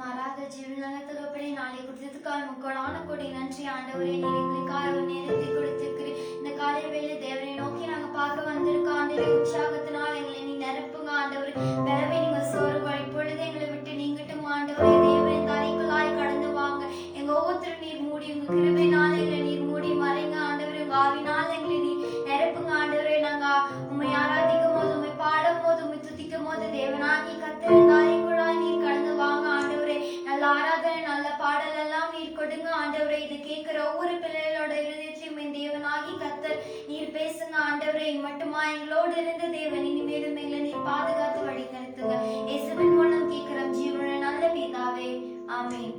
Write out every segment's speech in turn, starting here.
மாறாத ஜீவனான தகப்பனே, நாளை கொடுத்ததுக்காக முக்கோடான கோடி நன்றி ஆண்டவரே. நீர் எங்களுக்காக ஒரு நேரத்தை கொடுத்திருக்கிறேன். இந்த காலை வேளை தேவனை நோக்கி நாங்க பார்க்க வந்திருக்க ஆண்டவரே, உற்சாகத்தினால் எங்களை நீ நிரப்புங்க ஆண்டவரே. பிறவை நீங்க சோர்வு இப்பொழுது எங்களை விட்டு நீங்கட்டும் ஆண்டவரே. தேவரின் தரைக்குள்ளாய் கடந்து வாங்க. எங்க ஒவ்வொருத்தரும் நீர் மூடி உங்க கிருபையினால் எங்களை நீர் மூடி மறைங்க ஆண்டவரே. உங்க ஆவினால் எங்களை நீ நிரப்புங்க ஆண்டவரே. நாங்க உண்மை ஆராதிக்கும் போது, உண்மை பாடும் போது, உண்மை துதிக்கும் போது தேவனாகி கத்திரின் தரைக்குள்ளாய் நீர் கடந்து வாங்க ஆண்டவரே. நல்ல ஆராதனை, நல்ல பாடல் எல்லாம் நீர் கொடுங்க ஆண்டவரே. இது கேட்கிற ஒவ்வொரு பிள்ளைகளோட இருதயத்தையும் தேவனாகி கத்தர் நீர் பேசுங்க ஆண்டவரே. மட்டுமா எங்களோடு இருந்த தேவன் இனிமேலும் எங்களை நீர் பாதுகாத்து வழி நடத்துங்க. இயேசுவின் மூலம் கேட்கிறோம் ஜீவனுள்ள நல்ல பிதாவே, ஆமென்.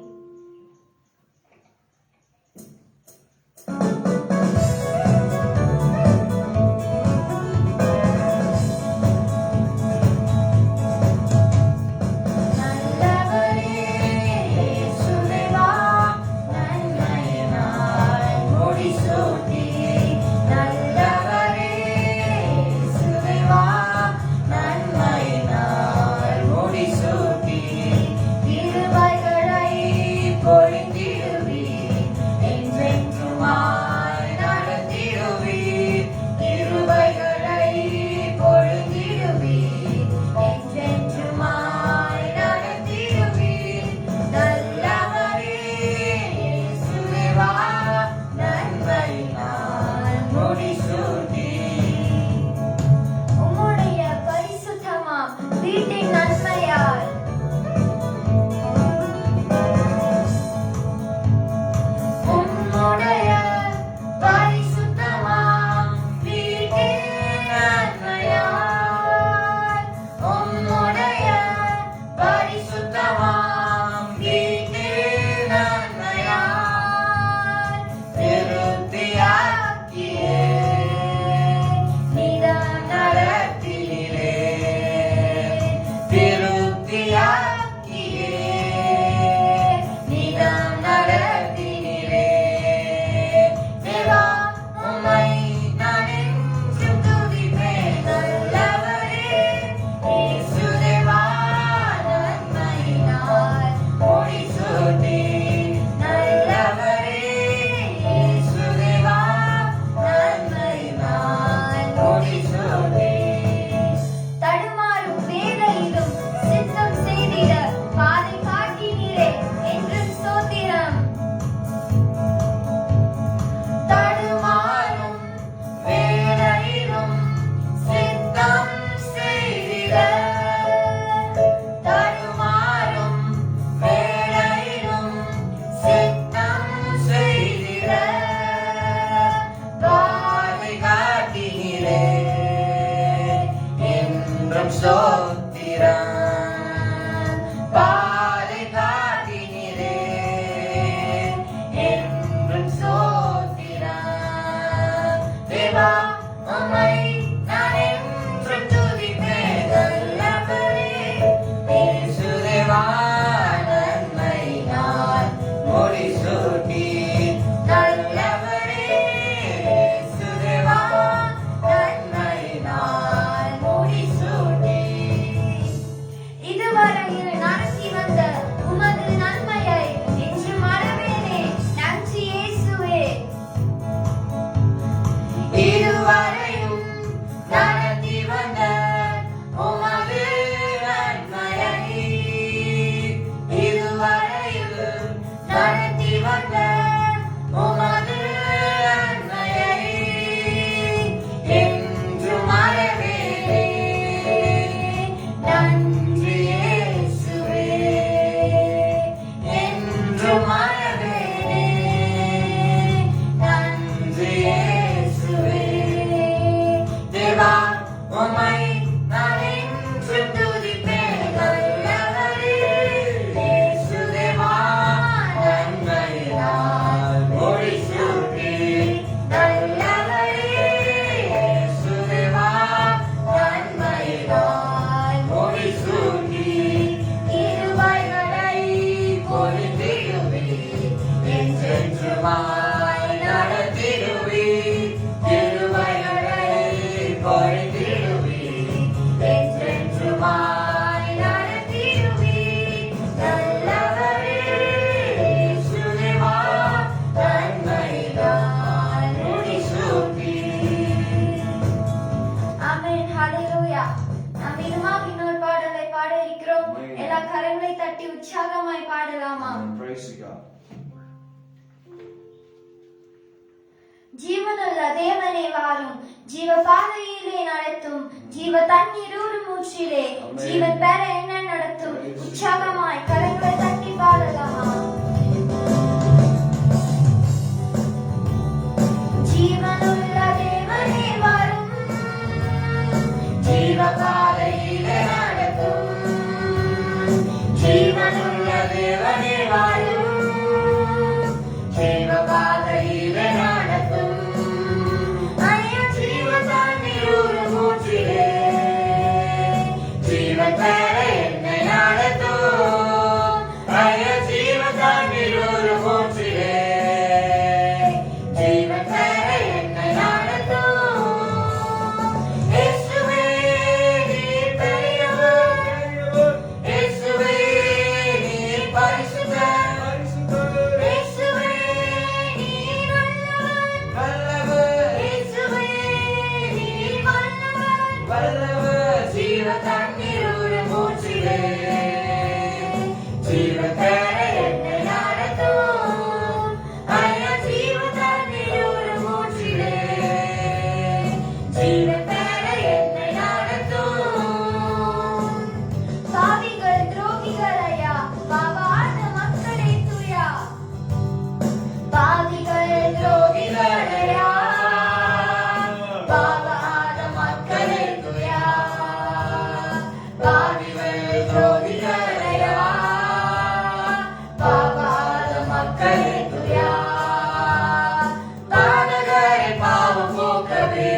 என்றென்றுமாய் நடத்திடுவீர் நல்லவர். எல்லா கரங்களை தட்டி உற்சாகமாய் பாடலாமா? Praise God. ஜீவனுள்ள தேவனே வாரும், ஜீவ பாதையிலே நடத்தும், ஜீவ தண்ணீர் ஊறும் ஊற்றிலே ஜீவன் பெற என்ன நடத்தும். உற்சாகமாய் கரங்களை தட்டி பாடலாமா? ஜீவனுள்ள தேவனே வாரும், ஜீவ பாதையிலே நடத்தும், ஜீவனுள்ள தேவனே வாரும், ஜீவ பாதையிலே நடத்தும். ஐயா ஜீவ தண்ணீர் ஊறும் ஊற்றிலே ஜீவன் பெற என்னை நடத்தும். ஐயா ஜீவ தண்ணீர் ஊறும் ஊற்றிலே ஜீவன் பெற என்னை நடத்தும். இயேசுவே நீர் பெரியவர், இயேசுவே நீர் பரிசுத்தர், இயேசுவே நீர் வல்லவர், இயேசுவே நீர் வல்லவர். ஜீவ தண்ணீர் ஊறும் ஊற்றிலே ஜீவன் பெற என்னை நடத்தும். ஐயா ஜீவ தண்ணீர் ஊறும் ஊற்றிலே ஜீவன் பெற என்னை நடத்தும். பாவிகள் துரோகிகள் ஐயா, பாவாத மக்களே துயா, பாவிகள் துரோகிகள் ஐயா, பாவாத மக்களே துயா, பாவிகள் துரோகிகள் ஐயா, பாவாத மக்களே துயா. பாதகரை பாவம் போக்கவே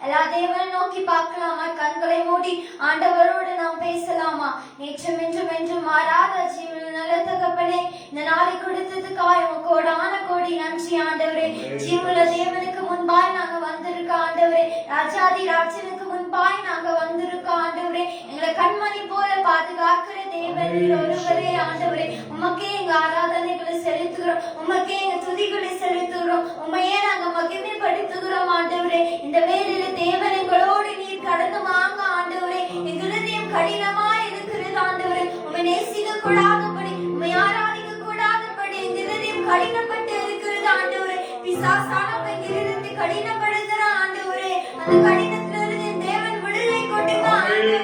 எல்லா தேவனை நோக்கி பார்க்கலாமா? கண்களை மூடி ஆண்டவரோடு நாம் பேசலாமா? நேற்றும் இன்றும் என்றும் மாறாத ஜீவன் நல்ல தகப்பனே, இந்த நாளை கொடுத்ததுக்காக உமக்கு கோடான கோடி நன்றி ஆண்டவரே. ஜீவனுள்ள தேவனுக்கு முன்பாய் நாங்க வந்திருக்க ஆண்டவரே, ராஜாதி ராஜனுக்கு முன்பாய் நாங்க வந்திருக்க ஆண்டவரே. எங்களை கண்மணி போல பாதுகாக்கிற தேவன் ஒருவரே ஆண்டவரே. உமக்கே எங்க ஆராதனைகளை செலுத்துகிறோம், உமக்கே எங்க துதிகளை செலுத்துகிறோம், உண்மையே நாங்க மகிமைப்படுத்துகிறோம் ஆண்டவரே. இந்த வேளையில தேவன் எங்களோடு நீர் கடந்து வாங்க ஆண்டவரே. எங்க இருதயம் கடினமா இருக்கிறது ஆண்டவரே. உண்மை நேசிக்க கூடாதபடி, உண்மை ஆராதிக்க கூடாதபடி எங்க இருதயம் கடினப்பட்டு இருக்கிறது ஆண்டவரே. பிசாசானவன் எங்க இருதயத்தை கடினப்படுத்துற ஆண்டவரே. அந்த கடினத்திலிருந்து தேவன் விடுதலை கொடுங்க ஆண்டவரே.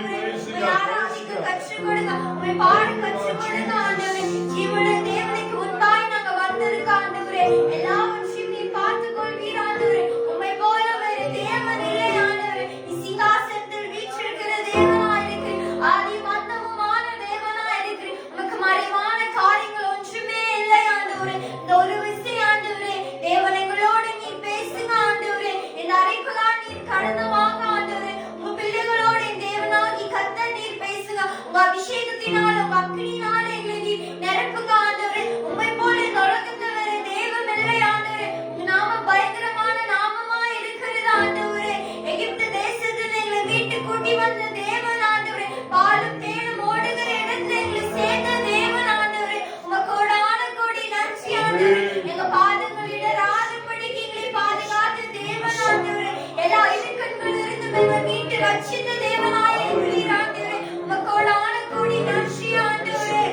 உண்மை ஆராதிக்க கற்றுக் கொடுங்க, உண்மை பாட கற்றுக் கொடுங்க ஆண்டவரே. ஜீவனுள்ள தேவனுக்கு முன்பாய் நாங்க வந்திருக்க ஆண்டவரே. எல்லாவற்றையும் நீ பார்த்துக் கொள்வீர் ஆண்டவரே. உம்மை போல வேறு தேவன் இல்லை ஆண்டவரே. நீ சிங்காசனத்தில் வீற்றிருக்கிற தேவனாய் இருக்கிறீர், ஆதி மந்தமுமான தேவனாய் இருக்கிறீர். உமக்கு மறைவான காரியங்கள் ஒன்றுமே இல்லை ஆண்டவரே. இந்த ஒரு விஷயம் ஆண்டவரே, தேவன் எங்களோடு நீ பேசுங்க ஆண்டவரே. இந்த அறைக்குள்ளால் நீர் கடந்து வாங்க ஆண்டவரே. உங்க பிள்ளைகளோடு என் தேவனாகி கர்த்தர் நீர் பேசுங்க. உங்க அபிஷேகத்தினால உங்க அக்கினியினால எங்களை நீர் நிரப்புங்க ஆண்டவரே. உம்மை போல இந்த உலகத்தில் வேற தெய்வம் இல்லை ஆண்டவரே. உங்க நாமம் பயங்கரமான நாமமா இருக்கிறது ஆண்டவரே. எகிப்து தேசத்தில் எங்களை வீட்டு கூட்டி வந்த தேவன் ஆண்டவரே. பாலும் தேனும் ஓடுகிற இடத்துல எங்களை சேர்ந்த தேவன் ஆண்டவரே. உமக்கு கோடான கோடி நன்றி ஆண்டவரே. எங்க பாதங்கள் இடராதபடிக்கு எங்களை பாதுகாத்த தேவன் ஆண்டவரே. எல்லா இடுக்கண்களிலிருந்து எங்களை மீட்டு ரட்சித்த தேவனாய் இருக்கிறீர் ஆண்டவரே. உமக்கு கோடான கோடி நன்றி ஆண்டவரே.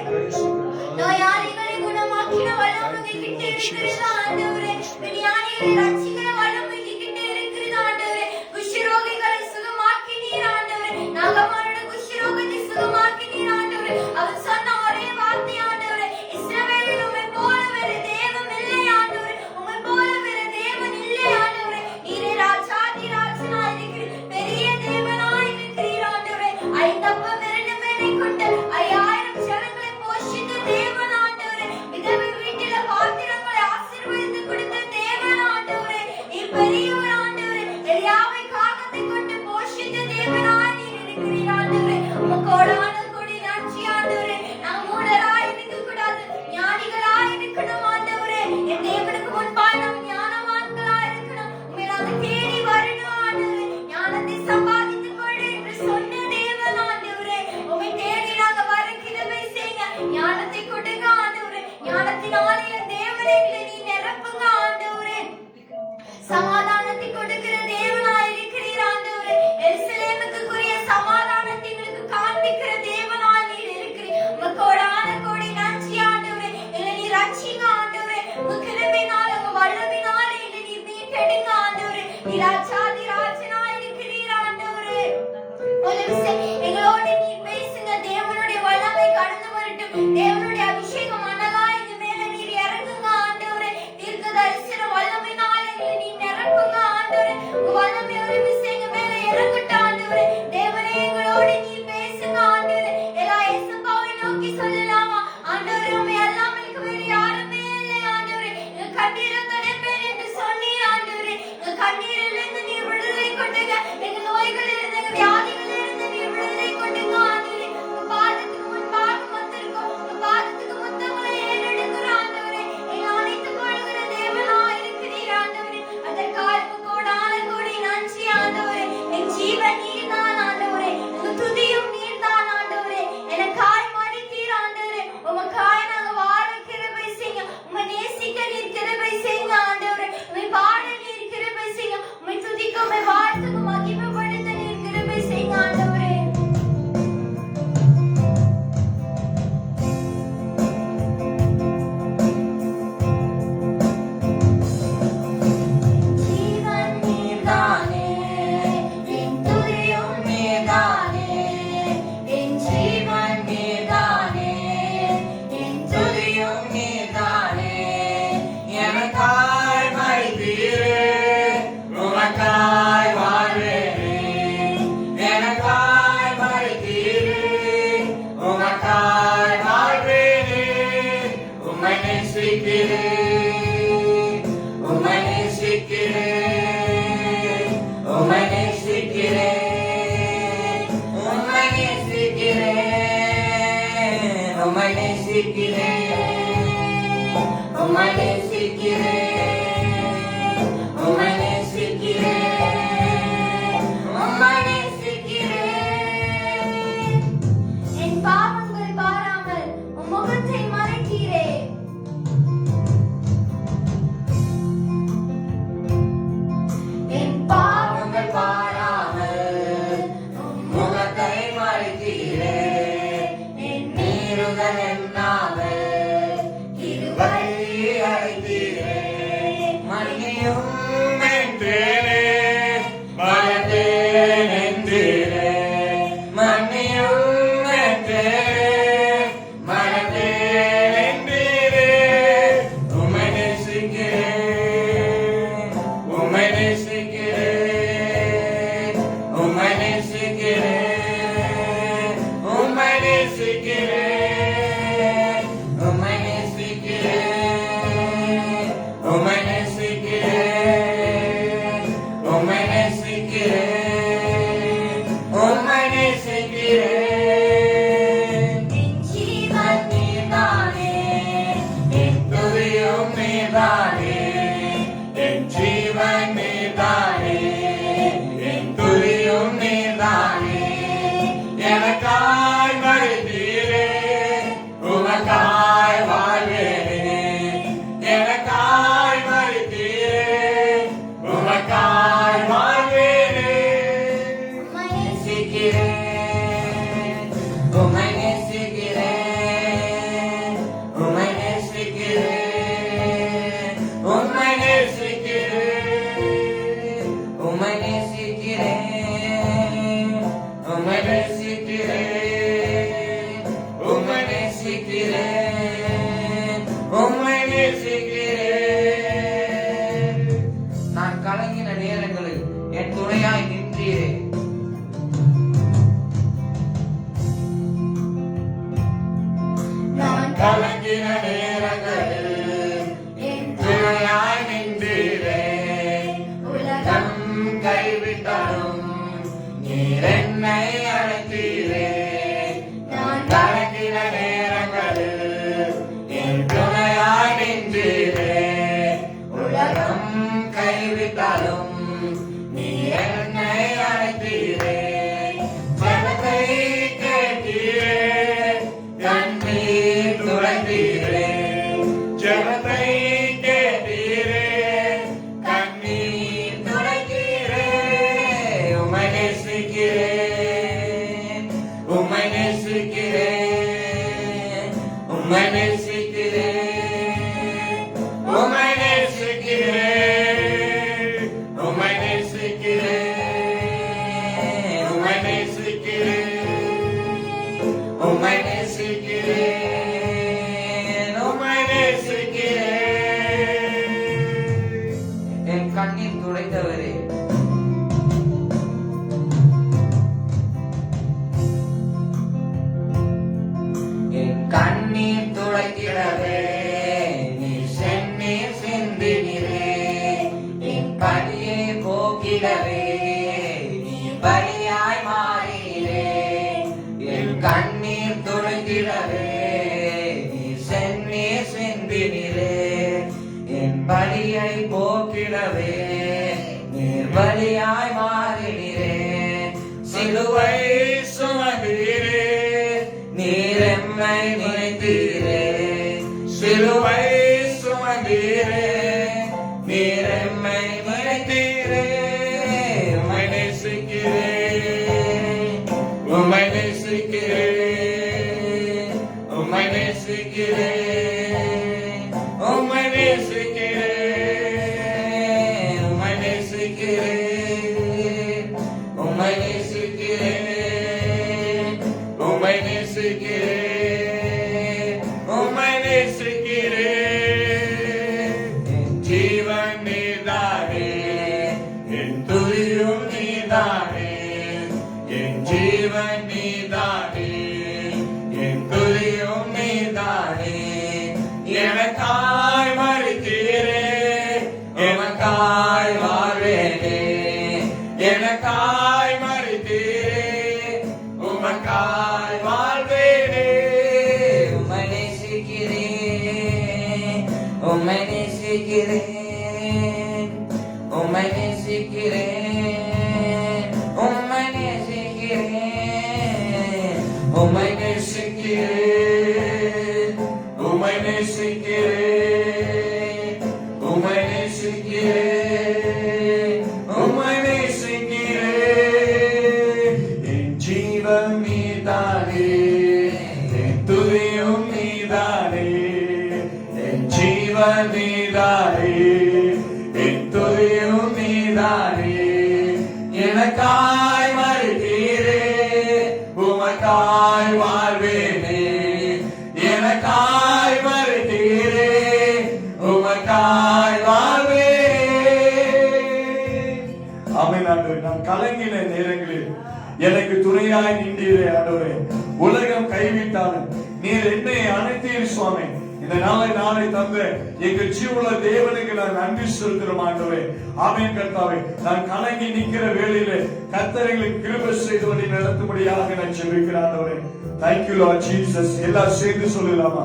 நோயாளிகளை குணமாக்கின வல்லமை கிட்ட இருக்கிறது ஆண்டவரே. விஞ்ஞானிகளை ரட்சிக்கிற வல்லமை கிட்ட இருக்கிறது ஆண்டவரே. குஷ்டரோகிகளை சுகமாக்கினீர் ஆண்டவரே. நாகமானோட குஷ்டரோகத்தை சுகமாக்கினீர் ஆண்டவரே. அவர் சொன்ன ஒரே வார்த்தை ஆண்டவரே, இஸ்ரவேலில் உம்மை போல வேறு தேவன் இல்லை ஆண்டவரே. உம்மை போல வேறு தேவன் இல்லை ஆண்டவரே. நீரே ராஜாதி ராஜனாய் இருக்கிறீர், பெரிய தேவனாய் இருக்கிறீர் ஆண்டவரே. ஐந்தப்பம் இரண்டு மேனை கொண்ட 5000 ஜனங்களை போஷித்த தேவன் ஆண்டவரே. விதவை வீட்டில பாத்திரங்களை ஆசீர்வதித்து கொடுத்த தேவன் ஆண்டவரே. நீர் பெரியவர் ஆண்டவரே. எலியாவை காகத்தை கொண்டு போஷித்த தேவனாய் நீர் இருக்கிறீர் ஆண்டவரே. உமக்கு கோடான கோடி நன்றி ஆண்டவரே. நாங்க மூடராய் இருக்க கூடாது, ஞானிகளாய் இருக்கணும் ஆண்டவரே. என் தேவனுக்கு முன்பாய் நாம் ஞானவான்களாய் இருக்கணும். உம்மை நாங்க தேடி வரணும் ஆண்டவரே. ஞானத்தை சம்பாதித்துக் கொள் என்று சொன்ன தேவன் ஆண்டவரே. உம்மை தேடி நாங்க வர கிருபை செய்யுங்க. ஞானத்தை கொடுங்க ஆண்டவரே. ஞானத்தினாலே என் தேவனை நீ நிரப்புங்க ஆண்டவரே. சமாதானத்தை கொடுக்கிற தேவனாய் இருக்கிறீர் ஆண்டவரே. எருசலேமுக்குரிய சமாதானத்தை எங்களுக்கு காண்பிக்கிற தேவனாய் நீர் இருக்கிறீர். உமக்கு கோடான கோடி நன்றி ஆண்டவரே. என்னை நீர் ரட்சிங்க ஆண்டவரே. உங்க கிருபையினால உங்க வல்லமையினால என்னை நீர் மீட்டெடுங்க ஆண்டவரே. நீர் ராஜாதி ராஜனாய் இருக்கிறீர் ஆண்டவரே. ஒரு விஷயம் எங்களோடு நீர் பேசுங்க. தேவனுடைய வல்லமை கடந்து வரட்டும். தேவனுடைய அபிஷேகம் மனதாய் எங்க மேல நீர் இறங்குங்க ஆண்டவரே. தீர்க்க தரிசன வல்லமையினால எங்களை நீர் நிரப்புங்க ஆண்டவரே. உங்க வல்லமை ஒரு விஷயம் எங்க மேல இறங்கட்டும் ஆண்டவரே. தேவனே எங்களோடு நீர் பேசுங்க ஆண்டவரே. எல்லா இயேசுவை நோக்கி சொல்லலாமா? ஆண்டவரே, உம்மை அல்லாமல் எனக்கு வேறு யாருமே இல்லை ஆண்டவரே. எங்க கண்ணீரை துடைப்பேன் என்று சொன்னீர் ஆண்டவரே. எங்க கண்ணீரிலிருந்து நீர் விடுதலை கொடுங்க. எங்க நோய்களிலிருந்து எங்க வியாதிகளிலிருந்து நீர் விடுதலை கொடுங்க ஆண்டவரே. உங்க பாதத்துக்கு முன்பாக வந்திருக்கோம். உங்க பாதத்துக்கு முத்தங்களை ஏறெடுக்கிறோம் ஆண்டவரே. எங்களை அணைத்துக் கொள்கிற தேவனாய் இருக்கிறீர் ஆண்டவரே. அதற்காக உமக்கு கோடான கோடி நன்றி ஆண்டவரே. என் ஜீவன் நீர்தான் ஆண்டவரே. உங்க துதியும் நீர்தான் ஆண்டவரே. எனக்காய் மடித்தீர் ஆண்டவரே. உமக்காய் நாங்க வாழ கிருபை செய்யுங்க. உம்மை நேசிக்க நீர் கிருபை செய்யுங்க ஆண்டவரே. உம்மை பாட நீர் கிருபை செய்யுங்க. உம்மை துதிக்க உம்மை வாழ்த்துக்கு மகிமைப்படுத்த நீர் கிருபை செய்யுங்க ஆண்டவரே. ஜீவன் நீர்தானே, என் துதியும் நீர்தானே. என் ஜீவன் நீர்தானே, என் துதியும் நீர்தானே. எனக்காய் மரித்தீரே, உமக்காய் வாழ்வேனே. எனக்காய் மரித்தீரே, உமக்காய் வாழ்வேனே. உம்மை நேசிக்கிறேன், உம்மை நேசிக்கிறேன், உம்மை உம்மை நேசிக்கிறேன், உம்மை நேசிக்கிறேன், உம்மை நேசிக்கிறேன். என் பாவங்கள் பாராமல் உம் முகத்தை மறைத்தீரே. என் பாவங்கள் பாராமல் உம் முகத்தை மறைத்தீரே. என் மீறுதல் எண்ணாமல் கிருபை அளித்தீரே. மன்னியும் என்றேனே, மறந்தேன் என்றீரே. மன்னியும் என்றேனே, மறந்தேன் என்றீரே. உம்மை நேசிக்கிறேன், உம்மை நேசிக்கிறேன், உம்மை நேசிக்கிறேன், உம்மை நேசிக்கிறேன், உம்மை நேசிக்கிறேன், உம்மை நேசிக்கிறேன், உம்மை நேசிக்கிறேன், உம்மை நேசிக்கிறேன். என் ஜீவன் நீதானே, என் துதியும் நீதானே, என் ஜீவன் நீதானே, என் துதியும் நீதானே. எனக்காய் மரித்தீரே, உமக்காய் வாழ்வேனே. எனக்காய் மரித்தீரே, உமக்காய் வாழ்வேனே. உம்மை நேசிக்கிறேன், உம்மை நேசிக்கிறேன், உம்மை நேசிக்கிறேன், உம்மை நேசிக்கிறேன், உம்மை நேசிக்கிறேன், உம்மை நேசிக்கிறேன், உம்மை நேசிக்கிறேன், உம்மை நேசிக்கிறேன். நான் கலங்கின நேரங்களில் என் துணையாய் நின்றீரே. நான் கலங்கின நேரங்களில் என் துணையாய் நின்றீரே. உலகம் உலகம் கைவிட்டாலும் நீர் என்னை அழைத்தீரே. நான் கலங்கின நேரங்களில் என் துணையாய் நின்றீரே. உலகம் கைவிட்டாலும் நீர் என்னை அழைத்தீரே. ஜெபத்தை கேட்டீரே, கண்ணீர் துடைத்தீரே. ஜெபத்தை கேட்டீரே, கண்ணீர் துடைத்தீரே. உம்மை நேசிக்கிறேன், உம்மை நேசிக்கிறேன், உம்மை நேசிக்கிறேன், உம்மை நேசிக்கிறேன், உம்மை நேசிக்கிறேன், உம்மை நேசிக்கிறேன், உம்மை நேசிக்கிறேன், உம்மை நேசிக்கிறேன். என் கண்ணீர் துடைத்தவரே, என் கண்ணீர் துடைத்திடவே நீ சென்னீர் சிந்தினீரே. என் பழியை போக்கிடவே நீ பலியாய் மாறினீரே. என் கண்ணீர் துடைத்திடவே நீ சென்னீர் சிந்தினீரே. என் பலியை போக்கிடவே நீர் பலியாய் மாறினீரே. சிலுவை சுமந்தீரே, நீர் எம்மை நினைத்தீரே. சிலுவை சுமந்தீரே, நீர் எம்மை நினைத்தீரே. உம்மை நேசிக்கிறேன், உம்மை நேசிக்கிறேன், உம்மை நேசிக்கிறேன், உம்மை நேசிக்கிறேன், உம்மை நேசிக்கிறேன், உம்மை நேசிக்கிறேன், உம்மை நேசிக்கிறேன், உம்மை நேசிக்கிறேன். என் ஜீவன் நீதானே, என் துதியும் நீதானே. என் ஜீவன் நீதானே, என் துதியும் நீதானே. எனக்காய் மரித்தீரே, எனக்காய் வாழ்வேனே. எனக்காய் மரித்தீரே, உமக்காய் வாழ்வேனே. உம்மை நேசிக்கிறேன், நேசிக்கிறேன், உம்மை நேசிக்கிறேன், உம்மை நேசிக்கிறேன், உம்மை நேசிக்கிறேன், உம்மை நேசிக்கிறேன், உம்மை நேசிக்கிறேன், உம்மை நேசிக்கிறேன். என் ஜீவன் நீதானே, என் துதியும் நீதானே, என் ஜீவன் நீதானே, என் துதியும் நீதானே. எனக்காய் மரித்தீரே, உமக்காய் வாழ்வேனே. எனக்காய் மரித்தீரே, உமக்காய் வாழ்வேனே. ஆமென் ஆண்டவரே. நான் கலங்கின நேரங்களில் எனக்கு துணையாய் நின்றீரே ஆண்டவரே. உலகம் கைவிட்டாலும் நீர் என்னை அணைத்தீர் சுவாமி. இந்த நாளை தந்த எங்கள் ஜீவனுள்ள தேவனுக்கு நான் நன்றி செலுத்துறோம் ஆண்டவரே. ஆமென் கர்த்தாவே. நான் கலங்கி நிக்கிற வேளையிலே கர்த்தர் எங்களுக்கு கிருபை செய்து வழி நடத்தும்படியாக நான் ஜெபிக்கிறேன் ஆண்டவரே. Thank you Lord Jesus. எல்லாரும் சேர்ந்து சொல்லலாமா?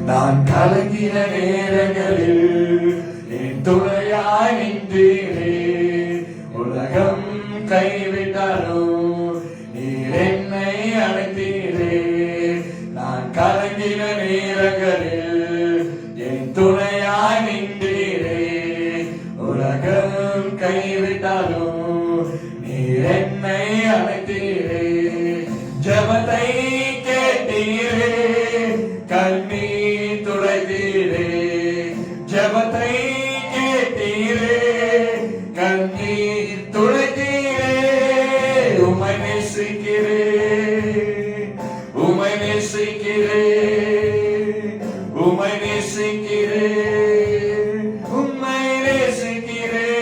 நான் கலங்கின நேரங்களில் என் துணையாய் நின்றீரே. உலகம் கைவிட்டாலும் நீர் என்னை அழைத்தீரே. நான் கலங்கின நேரங்களில் என் துணையாய் நின்றீரே. உலகம் கைவிட்டாலும் நீர் என்னை அழைத்தீரே. ஜெபத்தை கேட்டீரே, கண்ணீர் துடைத்தீரே. ஜெபத்தை கேட்டீரே, கண்ணீர் துடைத்தீரே. உம்மை நேசிக்கிறேன், உம்மை நேசிக்கிறேன், உம்மை நேசிக்கிறேன், உம்மை நேசிக்கிறேன்,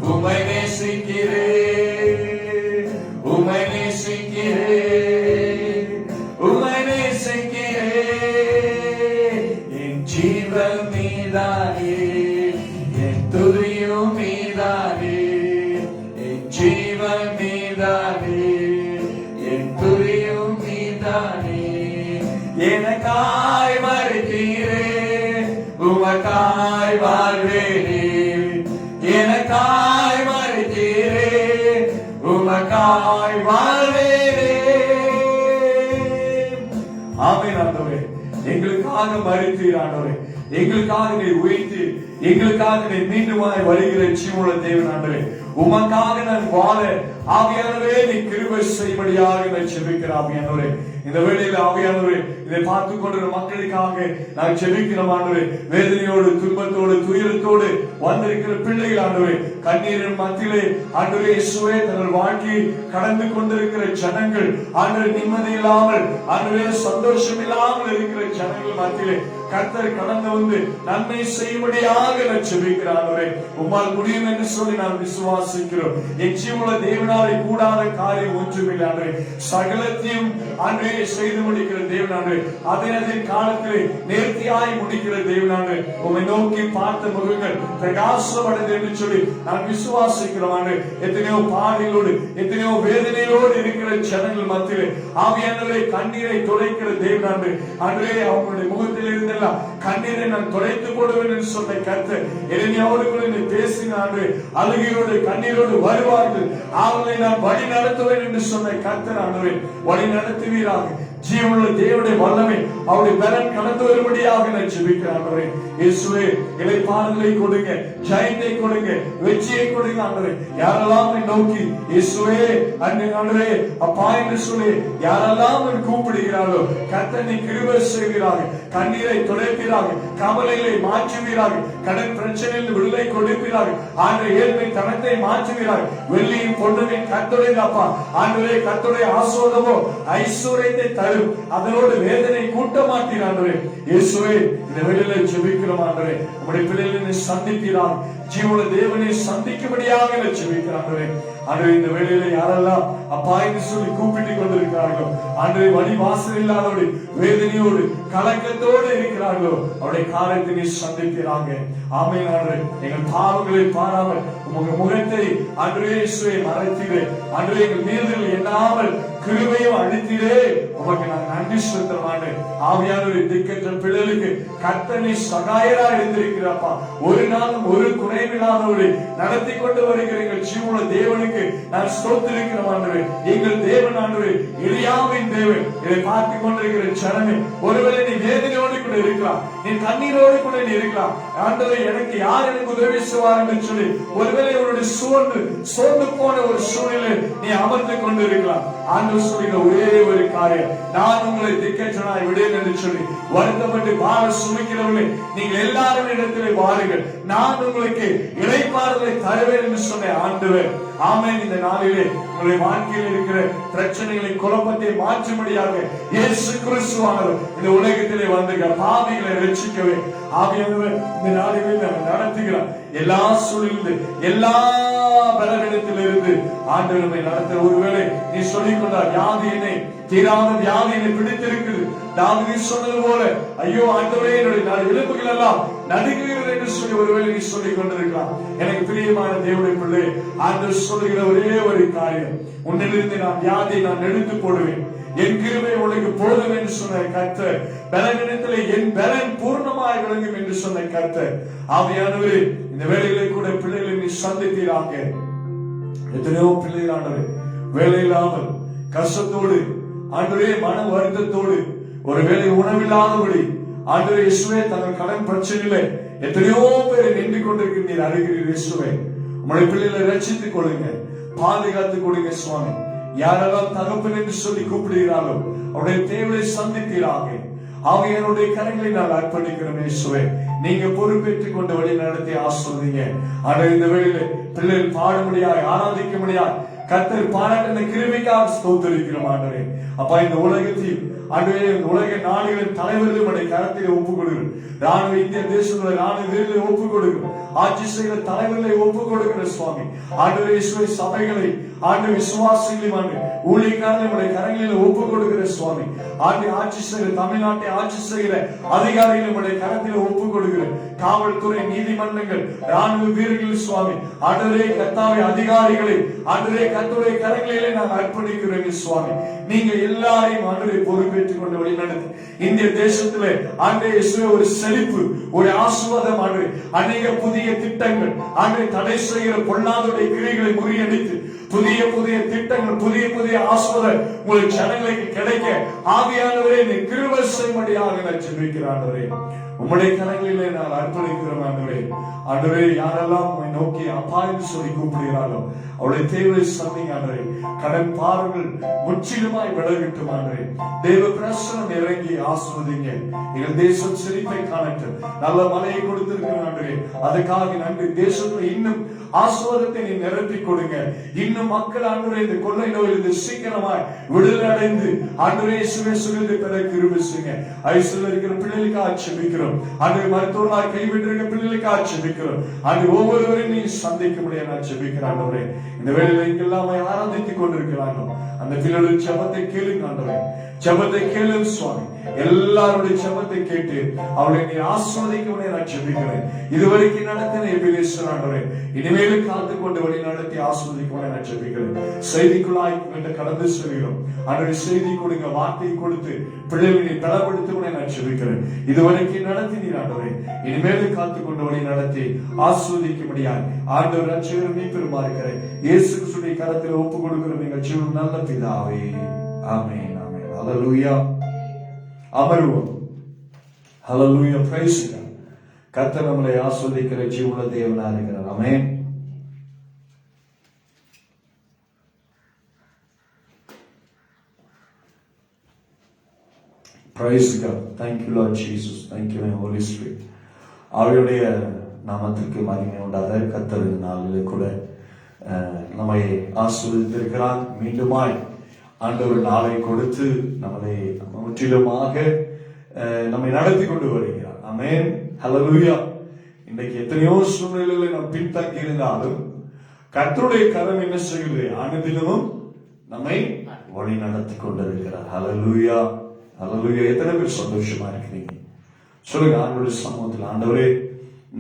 உம்மை நேசிக்கிறேன், உம்மை நேசிக்கிறேன், உம்மை நேசிக்கிறேன். என் ஜீவன் நீதானே, என் துதியும் நீதானே, என் ஜீவன் நீதானே, என் துதியும் நீதானே. எனக்காய் மரித்தீரே, உமக்காய் வாழ்வேனே. எனக்காய் மரித்தீரே, உமக்காய் வாழ்வேனே. ஆமென் ஆண்டவரே. எங்களுக்காக மரித்தீர் ஆண்டவரே. எங்களுக்காக நீ உயிர்த்து, எங்களுக்காக நீ மீண்டுமாய் வருகிற ஜீவனுள்ள தேவன் ஆண்டவரே. உமக்காக நான் வாழ ஆவியானவரே நீ கிருபை செய்யும்படியாக நான் ஜெபிக்கிறேன் ஆவியானவரே. இந்த வேளையில ஆவியானவரே இதை பார்த்துக் கொண்டிருக்கிற மக்களுக்காக நான் ஜெபிக்கிறோம் ஆண்டவரே. வேதனையோடு, துன்பத்தோடு, துயரத்தோடு வந்திருக்கிற பிள்ளைகள் ஆண்டவரே, கண்ணீரின் மத்தியிலே ஆண்டவரே இயேசுவே தங்கள் வாழ்க்கையை கடந்து கொண்டிருக்கிற ஜனங்கள் ஆண்டவரே, நிம்மதி இல்லாமல் ஆண்டவரே சந்தோஷம் இல்லாமல் இருக்கிற ஜனங்கள் மத்தியிலே கர்த்தர் கடந்து வந்து நன்மை செய்யும்படியாக நான் ஜெபிக்கிறேன் ஆண்டவரே. உம்மால் முடியும் என்று சொல்லி நான் விசுவாசிக்கிறோம். என் ஜீவனுள்ள தேவனாலே கூடாத காரியம் ஒன்றுமில்லை ஆண்டவரே. சகலத்தையும் ஆண்டவரே செய்து முடிக்கிற தேவனாண்டவரே. அதே காலத்திலே நேர்த்தியாய் முடிக்கிற தேவனாண்டவரே. உம்மை நோக்கி பார்த்த முகங்கள் பிரகாசம் அடைந்தது என்று சொல்லி நான் விசுவாசிக்கிறோம் ஆண்டவரே. எத்தனையோ பாதைகளோடு, எத்தனையோ வேதனையோடு இருக்கிற ஜனங்கள் மத்தியிலே ஆவியானவரே கண்ணீரை துடைக்கிற தேவனாண்டவரே. ஆண்டவரே அவங்களுடைய முகத்தில் இருந்தெல்லாம் கண்ணீரை நான் துடைத்து போடுவேன் என்று சொன்ன கர்த்தர் எரேமியாவோடு கூட நீ பேசின ஆண்டவரே. அழுகையோடு கண்ணீரோடு வருவார்கள், அவர்களை நான் வழி நடத்துவேன் என்று சொன்ன கர்த்தர் ஆண்டவரே வழி நடத்துவீராக. ஜீவனுள்ள தேவனுடைய வல்லமை அவருடைய பலன் கடந்து வரும்படியாக நான் ஜெபிக்கிறேன் ஆண்டவரே. இயேசுவே இளைப்பாறுதலை கொடுங்க, ஜெயத்தை கொடுங்க, வெற்றியை கொடுங்க ஆண்டவரே. யாரெல்லாம் நோக்கி இயேசுவே ஆண்டவரே அப்பா என்று சொல்லி யாரெல்லாம் கூப்பிடுகிறார்களோ கர்த்தர் நீ கிருபை செய்வீராக. கண்ணீரை துடைப்பீராக, கவலைகளை மாற்றுவீராக, கடன் பிரச்சனையில் விடுதலை கொடுப்பீராக. ஆண்டவரே ஏழ்மை தனத்தை மாற்றுவீராக. வெள்ளியும் பொன்னையும் கர்த்தருடைய அப்பா ஆண்டவரே கர்த்தருடைய ஆசீர்வாதமோ ஐஸ்வரியத்தை தரும், அதனோடு வேதனை கூட்ட மாட்டீர் ஆண்டவரே. இயேசுவே இந்த வேளையிலே ஜெபிக்கிறோம் ஆண்டவரே. உம்முடைய பிள்ளைகளை சந்திப்பீராக, ஜீவனுள்ள தேவனை சந்திக்கும்படியாக ஜெபிக்கிறோம் ஆண்டவரே. ஆண்டவரே இந்த வேளையில யாரெல்லாம் அப்பா என்று சொல்லி கூப்பிட்டுக் கொண்டிருக்கிறார்களோ ஆண்டவரே, வழி வாசல் இல்லாதோடு வேதனையோடு கலக்கத்தோடு இருக்கிறார்களோ அவருடைய காரியத்தை நீ சந்திக்கிறாங்க. ஆமென் ஆண்டவரே. எங்கள் பாவங்களை பாராமல் உங்க முகத்தை ஆண்டவரே இயேசுவே மறைத்தீரே. ஆண்டவரே எங்கள் மீறுதல் எண்ணாமல் கிருபையும் அளித்தீரே, உமக்கு நான் நன்றி செலுத்துறோம். ஆவியானவரே, திக்கற்ற பிள்ளைகளுக்கு கர்த்தர் நீ சகாயரா இருந்திருக்கிறப்பா. ஒரு நாளும் ஒரு குறைவில்லாதவரை நடத்தி கொண்டு வருகிற எங்கள் ஜீவன தேவனுக்கு நான் ஸ்தோத்திரிக்கிறோம் ஆண்டவரே. எங்கள் தேவன் ஆண்டவரே, எலியாவின் தேவன். இதை பார்த்து கொண்டிருக்கிற ஜனமே, ஒருவேளை நீ வேதனையோடு கூட இருக்கலாம், நீ கண்ணீரோடு கூட நீ இருக்கலாம். ஆண்டவரே, எனக்கு யார் எனக்கு உதவி செய்வார் என்று சொல்லி ஒருவேளை உன்னுடைய சோர்ந்து போன ஒரு சூழ்நிலை நீ அமர்ந்து கொண்டு இருக்கலாம். ஆண்டவர் சொல்லுகிற ஒரே ஒரு காரியம், நான் உங்களை திக்கற்றனாய் விடேன் என்று சொல்லி வருத்தப்பட்டு வாழ சுமைக்கிறவர்களே, நீங்கள் எல்லாரும் இடத்திலே வாருங்கள், நான் உங்களுக்கு இளைப்பாறுதலை தருவேன் என்று சொன்ன ஆண்டவர். ஆமென். இந்த நாளிலே உங்களுடைய வாழ்க்கையில் இருக்கிற பிரச்சனைகளை, குழப்பத்தை மாற்றும்படியாக இயேசு கிறிஸ்துவானவர் இந்த உலகத்திலே வந்து பாவிகளை ரட்சிக்கவே ஆவியானவர் இந்த நாளிலே நடத்துகிறார். எல்லா சூழ்நிலை, எல்லா பலவிடத்திலிருந்து ஆண்டவர் நம்மை நடத்த. ஒருவேளை நீ சொல்லிக் கொண்டார், வியாதி என்னை தீராத வியாதி என்னை பிடித்திருக்குது. தாவீது சொன்னது போல, ஐயோ ஆண்டவரே, என்னுடைய எலும்புகள் எல்லாம் நடுங்குகிறது என்று சொல்லி ஒருவேளை நீ சொல்லிக் கொண்டிருக்கலாம். எனக்கு பிரியமான தேவனுடைய பிள்ளை, ஆண்டவர் சொல்லுகிற ஒரே ஒரு காரியம், உன்னிலிருந்து நான் வியாதியை நான் எடுத்து போடுவேன், என் கிருபை உனக்கு போதும் என்று சொன்ன கர்த்தர். பலனிடத்திலே என் பலன் பூர்ணமாய் விளங்கும் என்று சொன்ன கர்த்தர். ஆவியானவரே, இந்த வேளையிலே கூட பிள்ளைகளை நீ சந்தித்தீராக. எத்தனையோ பிள்ளைகள் ஆண்டவரே, வேலை இல்லாமல் கஷ்டத்தோடு, ஆண்டவரே மன வருத்தத்தோடு, ஒருவேளை உணவில்லாதபடி ஆண்டவரே இயேசுவே தங்கள் கடன் பிரச்சனையில எத்தனையோ பேர் நின்று கொண்டிருக்கிற நீர் அறிகிறீர். இயேசுவே, உங்களுடைய பிள்ளைகளை ரட்சித்துக் கொள்ளுங்க, பாதுகாத்துக் கொடுங்க சுவாமி. யாரெல்லாம் தகப்பன் என்று சொல்லி கூப்பிடுகிறாரோ அவருடைய தேவையை சந்தித்தீராக. ஆவியானுடைய கரங்களை நான் அர்ப்பணிக்கிறேன். இயேசுவே, நீங்க பொறுப்பேற்றுக் கொண்டு வழி நடத்தி ஆசிர்வதிங்க. ஆனால் இந்த வேளையில பிள்ளைகள் பாட முடியாது, ஆராதிக்க முடியாது, கர்த்தர் பாராட்டின கிருபைக்காக ஸ்தோத்திரிக்கிறோம் ஆண்டவரே. அப்பா, இந்த உலகத்தில் ஆண்டவரே, இந்த உலக நாடுகளின் தலைவர்களும் உடைய கரத்திலே ஒப்புக் கொடுக்கிறோம். ராணுவ இந்திய தேசத்துல ராணுவ வீரர்களை ஒப்புக் கொடுக்கிறோம். ஆட்சி செய்கிற தலைவர்களை ஒப்புக் கொடுக்கிற சுவாமி. ஆண்டவரே இயேசுவே, சபைகளை ஆண்டு விசுவாசிகளையும் ஆண்டு ஊழியக்காரர்களை உடைய கரங்களில் ஒப்புக் கொடுக்கிற சுவாமி. ஆண்டு ஆட்சி செய்கிற தமிழ்நாட்டை ஆட்சி செய்கிற அதிகாரிகளை உடைய கரத்தில் ஒப்புக் கொடுக்கிற காவல்துறை, நீதிமன்றங்கள், ராணுவ வீரர்கள் சுவாமி. ஆண்டவரே கர்த்தாவே, அதிகாரிகளை ஆண்டவரே கர்த்தருடைய கரங்களிலே நான் அர்ப்பணிக்கிறேன் சுவாமி. நீங்க எல்லாரையும் ஆண்டவரே பொறுப்பேற்றுக் கொண்டு வழிநடத்தி இந்திய தேசத்திலே ஆண்டவரே இயேசுவே ஒரு செழிப்பு, ஒரு ஆசீர்வாதம், ஆண்டவரே அநேக புதிய திட்டங்கள், ஆண்டவரே தடை செய்கிற பொல்லாதவருடைய கிரியைகளை முறியடித்து புதிய புதிய திட்டங்கள், புதிய புதிய ஆசீர்வாதம் உங்களுக்கு ஜனங்களுக்கு கிடைக்க ஆவியானவரே நீ கிருபை செய்யும்படியாக நான் ஜெபிக்கிறேன் ஆண்டவரே. உம்முடைய கரங்களிலே நான் அர்ப்பணிக்கிறோம் ஆண்டவரே. ஆண்டவரே, யாரெல்லாம் உம்மை நோக்கி அப்பா என்று சொல்லி கூப்பிடுகிறாரோ அவருடைய தேவையை சந்திங்க ஆண்டவரே. கடன் பாருங்கள் முற்றிலுமாய் விலகட்டும் ஆண்டவரே. தேவ பிரசனம் இறங்கி ஆசீர்வதிங்க. எங்கள் தேசம் செழிப்பை காணட்டும். நல்ல மழையை கொடுத்திருக்கிற ஆண்டவரே, அதுக்காக நன்றி. தேசத்துல இன்னும் ஆசீர்வாதத்தை நீ நிரப்பி கொடுங்க. இன்னும் மக்கள் ஆண்டவரே இந்த கொள்ளை நோயிலிருந்து சீக்கிரமாய் விடுதலை அடைந்து ஆண்டவரே இயேசுவே சுகத்தை பெற கிருபை செய்யுங்க. ஐசியூல இருக்கிற பிள்ளைகளுக்காக ஜெபிக்கிறோம். ஆண்டவரே, மருத்துவர்களாய் கைவிட்டிருக்கிற பிள்ளைகளுக்காக ஜெபிக்கிறோம். ஆண்டவரே, ஒவ்வொருவரையும் நீ சந்திக்க முடிய நான் ஜெபிக்கிறேன் ஆண்டவரே. இந்த வேளையில இங்கெல்லாம் ஆராதித்துக் கொண்டிருக்கிறார்கள், அந்த பிள்ளைகளுடைய ஜெபத்தை கேளுங்க ஆண்டவரே. ஜெபத்தை கேளு சுவாமி. எல்லாருடைய ஜெபத்தை கேட்டு அவளை நீ ஆசீர்வதிக்க முடிய நான் ஜெபிக்கிறேன். இதுவரைக்கும் நடத்தின எபிலேஸ்வரர் ஆண்டவரே, இனிமேலும் காத்து கொண்டு வழி நடத்தி ஆசீர்வதிக்க முடிய நான் ஜெபிக்கிறேன். செய்திக்குள்ளாய் கடந்து செல்கிறோம் ஆண்டவரே. செய்தி கொடுங்க, வார்த்தை கொடுத்து பிள்ளைகளை பலப்படுத்த முடிய நான் ஜெபிக்கிறேன். இதுவரைக்கும் நடத்தினீர் ஆண்டவரே, இனிமேலும் காத்து கொண்டு வழி நடத்தி ஆசீர்வதிக்க முடியாது ஆண்டவர் ரட்சகர் மீட்பருமா இருக்கிறேன். இயேசு கிறிஸ்துவின் கரத்தில் ஒப்பு கொடுக்கிறோம் எங்கள் ஜீவன் நல்ல பிதாவே. ஆமென். ஆமென். ஹல்லேலூயா. அமருவோம். ஹல்லேலூயா. Praise God. கர்த்தர் நம்மளை ஆசீர்வதிக்கிற ஜீவனுள்ள தேவனா இருக்கிறார். ஆமென். Praise God. Thank you Lord Jesus. Thank you my Holy Spirit. அவருடைய நாமத்திற்கு மகிமை உண்டாக. கர்த்தர் இந்த நாளிலே கூட நம்மை ஆசீர்வதித்திருக்கிறார். மீண்டுமாய் ஆண்டவர் நாளை கொடுத்து நம்மை முற்றிலுமாக நம்மை நடத்தி கொண்டு வருகிறார். ஆமென். ஹல்லேலூயா. இன்றைக்கு எத்தனையோ சூழ்நிலைகளை நாம் பின்தங்கி இருந்தாலும் கர்த்தருடைய கரம் என்ன செய்கிறது? அனுதினமும் நம்மை வழி நடத்தி கொண்டிருக்கிறார். ஹல்லேலூயா. ஹல்லேலூயா. எத்தனை பேர் சந்தோஷமா இருக்கிறீங்க? சொல்லுங்க, ஆண்டவருடைய சமூகத்தில், ஆண்டவரே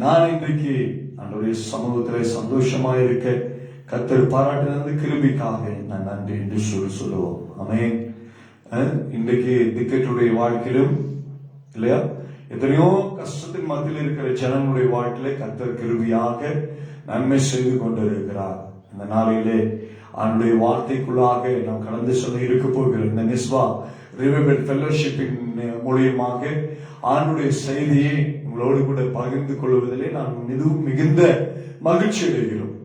நான் இன்றைக்கு ஆண்டவருடைய சமூகத்திலே சந்தோஷமா இருக்க கர்த்தர் பாராட்டினது கிருபைக்காக நான் நன்றி என்று சொல்லுவோம். ஆமென். இன்றைக்கு திக்கற்றுடைய வாழ்க்கையிலும் இல்லையா எத்தனையோ கஷ்டத்தின் மத்தியில் இருக்கிற ஜனங்களுடைய வாழ்க்கையில கர்த்தர் கிருபையாக நன்மை செய்து கொண்டிருக்கிறார். இந்த நாளிலே அவனுடைய வார்த்தைக்குள்ளாக நாம் கடந்து சொல்ல இருக்க போகிறோம். இந்த நிஸ்வா ரிவைவல் ஃபெல்லோஷிப்பின் மூலியமாக ஆண்டுடைய செய்தியை உங்களோடு கூட பகிர்ந்து கொள்வதிலே நான் மிகுந்த மகிழ்ச்சி அடைகிறோம்.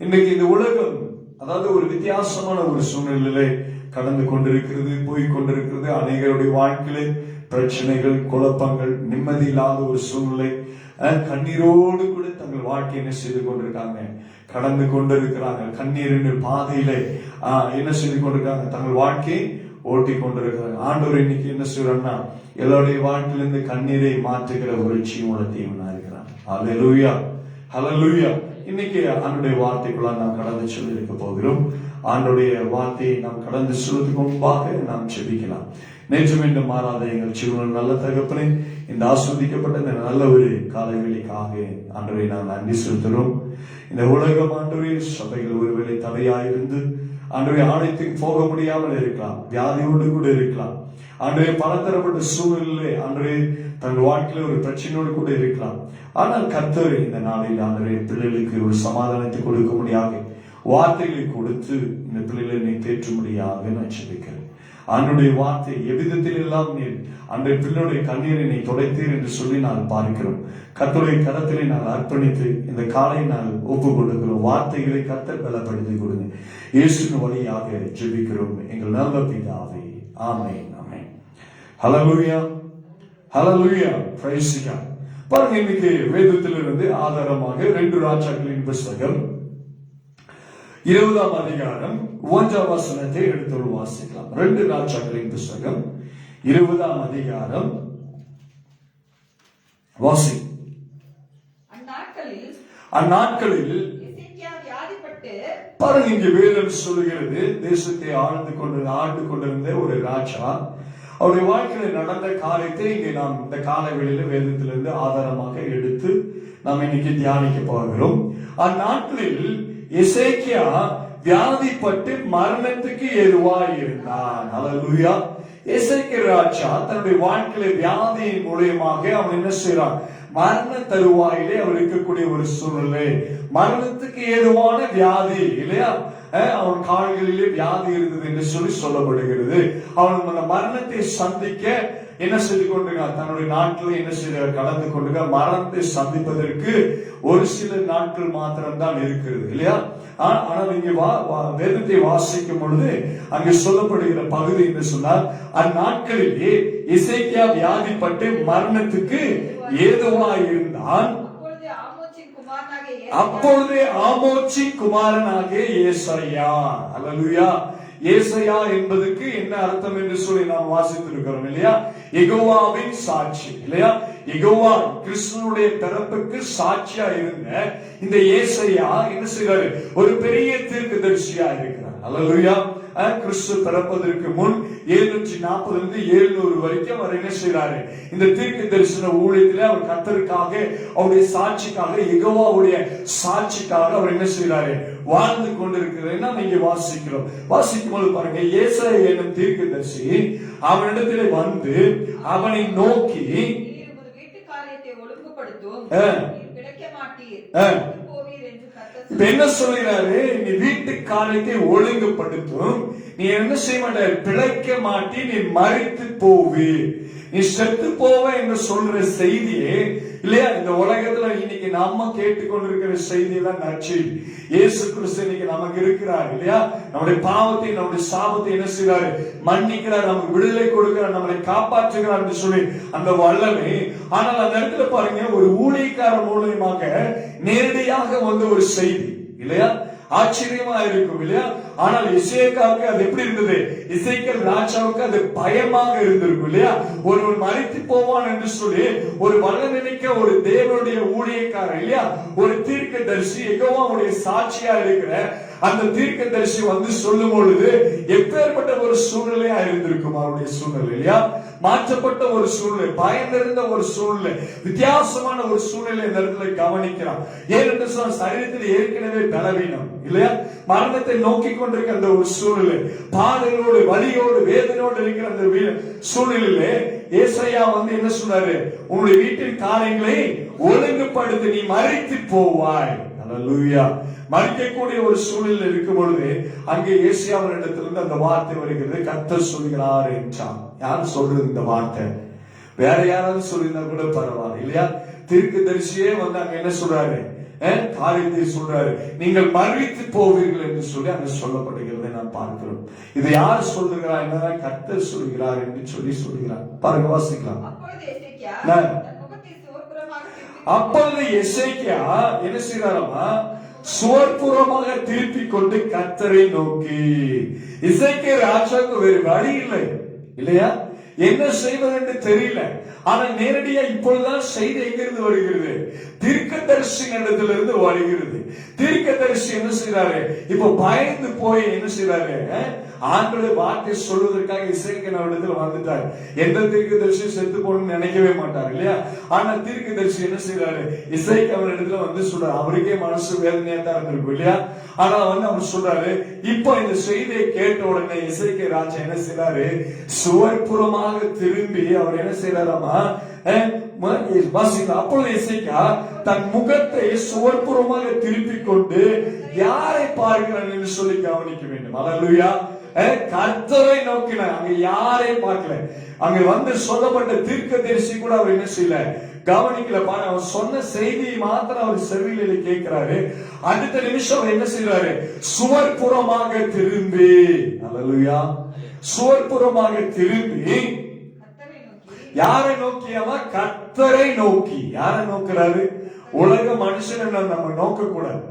இன்னைக்கு இந்த உலகம் அதாவது ஒரு வித்தியாசமான ஒரு சூழ்நிலையிலே கடந்து கொண்டிருக்கிறது, போய் கொண்டிருக்கிறது. அநேகருடைய வாழ்க்கையிலே பிரச்சனைகள், குழப்பங்கள், நிம்மதி இல்லாத ஒரு சூழ்நிலை, கண்ணீரோடு கூட தங்கள் வாழ்க்கை என்ன செய்து கொண்டிருக்காங்க, கடந்து கொண்டிருக்கிறாங்க. கண்ணீரின் பாதையிலே என்ன செய்து கொண்டிருக்காங்க, தங்கள் வாழ்க்கையை ஓட்டி கொண்டிருக்கிறாங்க. ஆண்டவர் இன்னைக்கு என்ன செய்யறோம்னா எல்லாருடைய வாழ்க்கையிலிருந்து கண்ணீரை மாற்றுகிற ஒரு ஜீவனுள்ள தேவனா இருக்கிறார். ஹல்லேலூயா, ஹல்லேலூயா. இன்னைக்கு ஆண்டுடைய வார்த்தைக்குள்ள நாம் கடந்து சொல்லி இருக்க போகிறோம். ஆண்டுடைய வார்த்தையை நாம் கடந்து சொல்வதற்கு முன்பாக நாம் செபிக்கலாம். நேற்று மீண்டும் மாறாத எங்கள் ஜீவனில் நல்ல தகப்பனே, இந்த ஆஸ்வதிக்கப்பட்ட இந்த நல்ல ஒரு காலை வேளைக்காக ஆண்டவரை நாம் நன்றி செலுத்துகிறோம். இந்த உலகம் ஆண்டவரே சபைகள் ஒருவேளை தடையாயிருந்து ஆண்டவரை ஆலயத்துக்கு போக முடியாமல் இருக்கலாம், வியாதியோடு கூட இருக்கலாம். ஆண்டவரை பலதரப்பட்ட சூழ்நிலை ஆண்டவரை தங்கள் வாழ்க்கையில ஒரு பிரச்சனையோடு கூட இருக்கலாம். ஆனால் கர்த்தர் இந்த நாளில் ஆண்டவரை பிள்ளைகளுக்கு ஒரு சமாதானத்தை கொடுக்க முடியாது, வார்த்தைகளை கொடுத்து இந்த பிள்ளைகளை நீ தேற்றும்படியாக நான் செபிக்கிறேன். ஆண்டுடைய வார்த்தை எவ்விதத்தில் எல்லாம் நீர் அன்றைய பிள்ளையுடைய கண்ணீரை நீ துடைத்தீர் என்று சொல்லி நான் பார்க்கிறோம். கர்த்தருடைய கரத்திலே நான் அர்ப்பணித்து இந்த காலை நான் ஒப்பு கொடுக்கிறோம். வார்த்தைகளை கர்த்தர் பலப்படுத்தி கொடுங்க. இயேசுவின் வழியாக ஜெபிக்கிறோம் எங்கள் நல்ல பிதாவே, ஆமென், ஆமென். ஹல்லேலூயா, ஹல்லேலூயா, பிரைஸ் காட். பாருங்க, இன்னைக்கு வேதத்திலிருந்து ஆதாரமாக 2 ராஜாக்களின் புத்தகம் 20ஆம் அதிகாரம் 1ஆம் வசனத்தை எடுத்து வாசிக்கலாம். 2 ராஜாக்களின் புத்தகம் 20ஆம் அதிகாரம் வாசி. அந்நாட்களில் பாருங்க, இங்கு வேதம் சொல்லுகிறது, தேசத்தை ஆண்டு கொண்டிருந்த ஒரு ராஜா, அவருடைய வாழ்க்கையில நடந்த காரியத்தை இங்கே நாம் இந்த கால வேளையில வேதத்திலிருந்து ஆதாரமாக எடுத்து நாம் இன்னைக்கு தியானிக்க போகிறோம். அந்நாட்களில் எசேக்கியா வியாதிப்பட்டு மரணத்துக்கு ஏதுவாய் இருந்தான். ஹல்லேலூயா. எசேக்கியா ராஜா தன்னுடைய வாழ்க்கையில வியாதியின் மூலமாக அவன் என்ன செய்யறான், மரண தருவாயிலே அவர் இருக்கக்கூடிய ஒரு சூழ்நிலை, மரணத்துக்கு ஏதுவான வியாதி இல்லையா, அவன் கால்களிலே வியாதி இருந்தது என்று சொல்லப்படுகிறது. அவன் அந்த மரணத்தை சந்திக்க என்ன செய்து கொண்டிருக்கான், தன்னுடைய நாட்களை என்ன செய்ய கடந்து கொண்டிருக்கான். மரணத்தை சந்திப்பதற்கு ஒரு சில நாட்கள் மாத்திரம்தான் இருக்கிறது இல்லையா. ஆனால் இங்க வேதத்தை வாசிக்கும் பொழுது அங்கு சொல்லப்படுகிற பகுதி என்று சொன்னால், அந்நாட்களிலே எசேக்கியா வியாதிப்பட்டு மரணத்துக்கு ஏதுவாய் இருந்தான். அப்பொழுது ஆமோத்சின் குமாரனாகிய ஏசாயா, ஹல்லேலூயா. ஏசாயா என்பதற்கு என்ன அர்த்தம் என்று சொல்லி நாம் வாசித்திருக்கிறோம் இல்லையா, யெகோவாவின் சாட்சி இல்லையா. யெகோவா கிறிஸ்துவுடைய பிறப்புக்கு சாட்சியா இருந்த இந்த ஏசாயா என்ன செய்றாரு, ஒரு பெரிய தீர்க்கதரிசியா இருக்கிறார். ஹல்லேலூயா. கிறிஸ்து பிறப்பதற்கு முன் 740 இருந்து 700 வரைக்கும் அவர் என்ன செய்யறாரு, இந்த தீர்க்க தரிசன ஊழியத்திலே அவர் கர்த்தருக்காக, அவருடைய சாட்சிக்காக, யெகோவாவுடைய சாட்சிக்காக அவர் என்ன செய்யறாரு, வாழ்ந்து கொண்டிருக்கிறது நாம் இங்கே வாசிக்கிறோம். வாசிக்கும் போது பாருங்க, ஏசாயா என்னும் தீர்க்கதரிசி அவனிடத்திலே வந்து அவனை நோக்கி, என்ன சொல்கிறாரு, நீ வீட்டு காரியத்தை ஒழுங்குபடுத்தும், நீ என்ன செய்ய மாட்ட, பிழைக்க மாட்டி, நீ மரித்து போவி, நீ செத்து போவ என்று சொல்ற செய்தியே இல்லையா. இந்த உலகத்துல இன்னைக்கு நம்ம கேட்டுக்கொண்டிருக்கிற செய்தி எல்லாம் நற்செய்தி. இயேசு கிறிஸ்து இன்னைக்கு நமக்கு இருக்கிறார் இல்லையா. நம்முடைய பாவத்தை, நம்முடைய சாபத்தை என்ன செய்யறாரு, மன்னிக்கிறார், நமக்கு விடுதலை கொடுக்கிறார், நம்மளை காப்பாற்றுகிறார் என்று சொல்லி அந்த வல்லமை. ஆனால் அந்த இடத்துல பாருங்க, ஒரு ஊழியக்கார மூலமாக நேரடியாக வந்த ஒரு செய்தி இல்லையா, ஆச்சரியமா இருக்கும் இல்லையா. ஆனால் எசேக்கியாவுக்கு அது எப்படி இருந்தது, எசேக்கியா ராஜாவுக்கு அது பயமாக இருந்திருக்கும் இல்லையா. ஒருவன் மரித்து போவான் என்று சொல்லி ஒரு வல்லமைமிக்க ஒரு தேவனுடைய ஊழியக்காரர் இல்லையா, ஒரு தீர்க்கதரிசி, யெகோவாவுடைய சாட்சியா இருக்கிற அந்த தீர்க்கதரிசி வந்து சொல்லும் பொழுது எப்பேற்பட்ட ஒரு சூழ்நிலையா இருந்திருக்கும் அவருடைய சூழ்நிலை இல்லையா. மாற்றப்பட்ட ஒரு சூழ்நிலை, பயந்திருந்த ஒரு சூழ்நிலை, வித்தியாசமான ஒரு சூழ்நிலை இந்த இடத்துல கவனிக்கிறான். ஏனென்று சொன்ன சரீரத்தில் ஏற்கனவே பலவீனம் இல்லையா, மரணத்தை நோக்கி கொண்டிருக்கிற அந்த ஒரு சூழ்நிலை, பாடலோடு வலியோடு வேதனையோடு இருக்கிற அந்த சூழ்நிலையிலே ஏசாயா என்ன சொன்னாரு? உன்னுடைய வீட்டின் காரியங்களை ஒழுங்குபடுத்தி நீ மரித்து போவாய். அல்லேலூயா. மரிக்கக்கூடிய ஒரு சூழ்நிலை இருக்கும் பொழுது அங்கே ஏசாயாவின் இடத்திலிருந்து அந்த வார்த்தை வருகிறது. கர்த்தர் சொல்கிறார் என்றான். யார் சொல்றது இந்த வார்த்தை? வேற யாராவது சொல்லியிருந்தா கூட பரவாயில்ல இல்லையா? தீர்க்கதரிசியே அங்க என்ன சொல்றாரு? காரியத்தை சொல்றாரு, நீங்கள் மரித்து போவீர்கள் என்று சொல்லி அங்க சொல்லப்படுகிறதை நான் பார்க்கிறோம். இதை யார் சொல்லுகிறார்? என்னதான் கர்த்தர் சொல்கிறார் என்று சொல்லி சொல்கிறார். பாருங்க, வாசிக்கலாம். அப்பொழுது எசேக்கியா என்ன செய்யறாரா? சுவர்புறமாக திருப்பி கொண்டு கர்த்தரை நோக்கி. எசேக்கியா ராஜாவுக்கு வேறு வழி இல்லை இல்லையா? என்ன செய்வது என்று தெரியல. ஆனா நேரடியா இப்பொழுதுதான் செய்தி எங்கிருந்து வருகிறது? தீர்க்கதரிசி இடத்திலிருந்து வருகிறது. தீர்க்கதரிசி என்ன செய்யறாரு? இப்ப பயந்து போய் என்ன செய்யறாரு? ஆண்டவருடைய வார்த்தை சொல்வதற்காக எசேக்கியா இடத்துல வந்துட்டார். எந்த தீர்க்கதரிசி செத்து போகணும்னு நினைக்கவே மாட்டார் இல்லையா? ஆனா தீர்க்கதரிசி என்ன செய்யறாரு? எசேக்கியா இடத்துல சொல்றாரு. அவருக்கே மனசு வேதனையா தான் இருந்திருக்கும் இல்லையா? ஆனா அவர் சொல்றாரு, இப்போ இந்த செய்தியை கேட்ட உடனே எசேக்கியா ராஜா என்ன செய்யறாரு? சுவர்புறமாக திரும்பி அவர் என்ன செய்யறாராமா? அப்பொழுது எசேக்கியா தன் முகத்தை சுவர்புறமாக திருப்பிக் கொண்டு யாரை பார்க்கிறான் என்று சொல்லி கவனிக்க வேண்டும். அல்லேலூயா. கர்த்தரை நோக்கினார். அங்க யாரையும் பார்க்கல. அங்க சொல்லப்பட்ட தீர்க்கதரிசி கூட அவர் என்ன செய்யல, கவனிக்கல. பாருங்க, அவர் சொன்ன செய்தியை மாத்திரம் அவர் செவியில கேட்கிறாரு. அடுத்த நிமிஷம் அவர் என்ன செய்யறாரு? சுவர்புறமாக திரும்பி, அல்லேலூயா, சுவர்புறமாக திரும்பி யாரை நோக்கியாவா? கர்த்தரை நோக்கி. யாரை நோக்கிறாரு? உலக மனுஷனை நம்ம நோக்க கூடாது.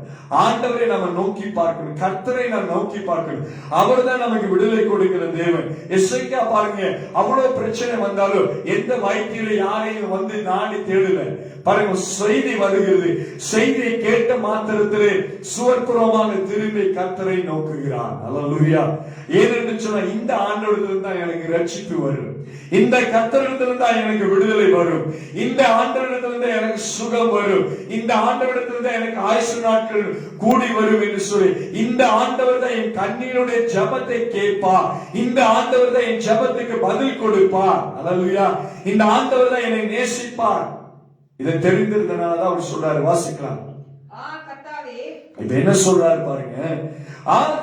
ஆண்டவரை நம்ம நோக்கி பார்க்கணும். கர்த்தரை நாம் நோக்கி பார்க்கணும். அவர் தான் நமக்கு விடுதலை கொடுக்கிற தேவன். எசேக்கியா பாருங்க, அவ்வளவு பிரச்சனை வந்தாலும் எந்த வைத்தியில யாரையும் நாடி தேடல. பாருங்க, செய்தி வருகிறது. செய்தியை கேட்ட மாத்திரத்திலே சுவர்புறமாக திரும்பி கர்த்தரை நோக்குகிறான். அல்லேலூயா. ஏனென்று சொன்னா, இந்த ஆண்டவரிடத்தில் தான் எனக்கு ரட்சிப்பு வரும், இந்த கர்த்தரிடத்தில் தான் எனக்கு விடுதலை வரும், இந்த ஆண்டவரிடத்தில் தான் எனக்கு சுகம் வரும், இந்த ஆண்டவரிடத்தில் தான் எனக்கு ஆயுசு நாட்கள் கூடி வரும் என்று சொல்லி, இந்த ஆண்டவர் தான் என் கண்ணீருடைய ஜெபத்தை கேட்பார், இந்த ஆண்டவர் தான் என் ஜெபத்துக்கு பதில் கொடுப்பார். அல்லேலூயா. இந்த ஆண்டவர் தான் என்னை நேசிப்பார். இதை தெரிந்திருந்தனாலதான் அவர் சொல்றாரு. வாசிக்கலாம். இப்ப என்ன சொல்றாரு பாருங்க.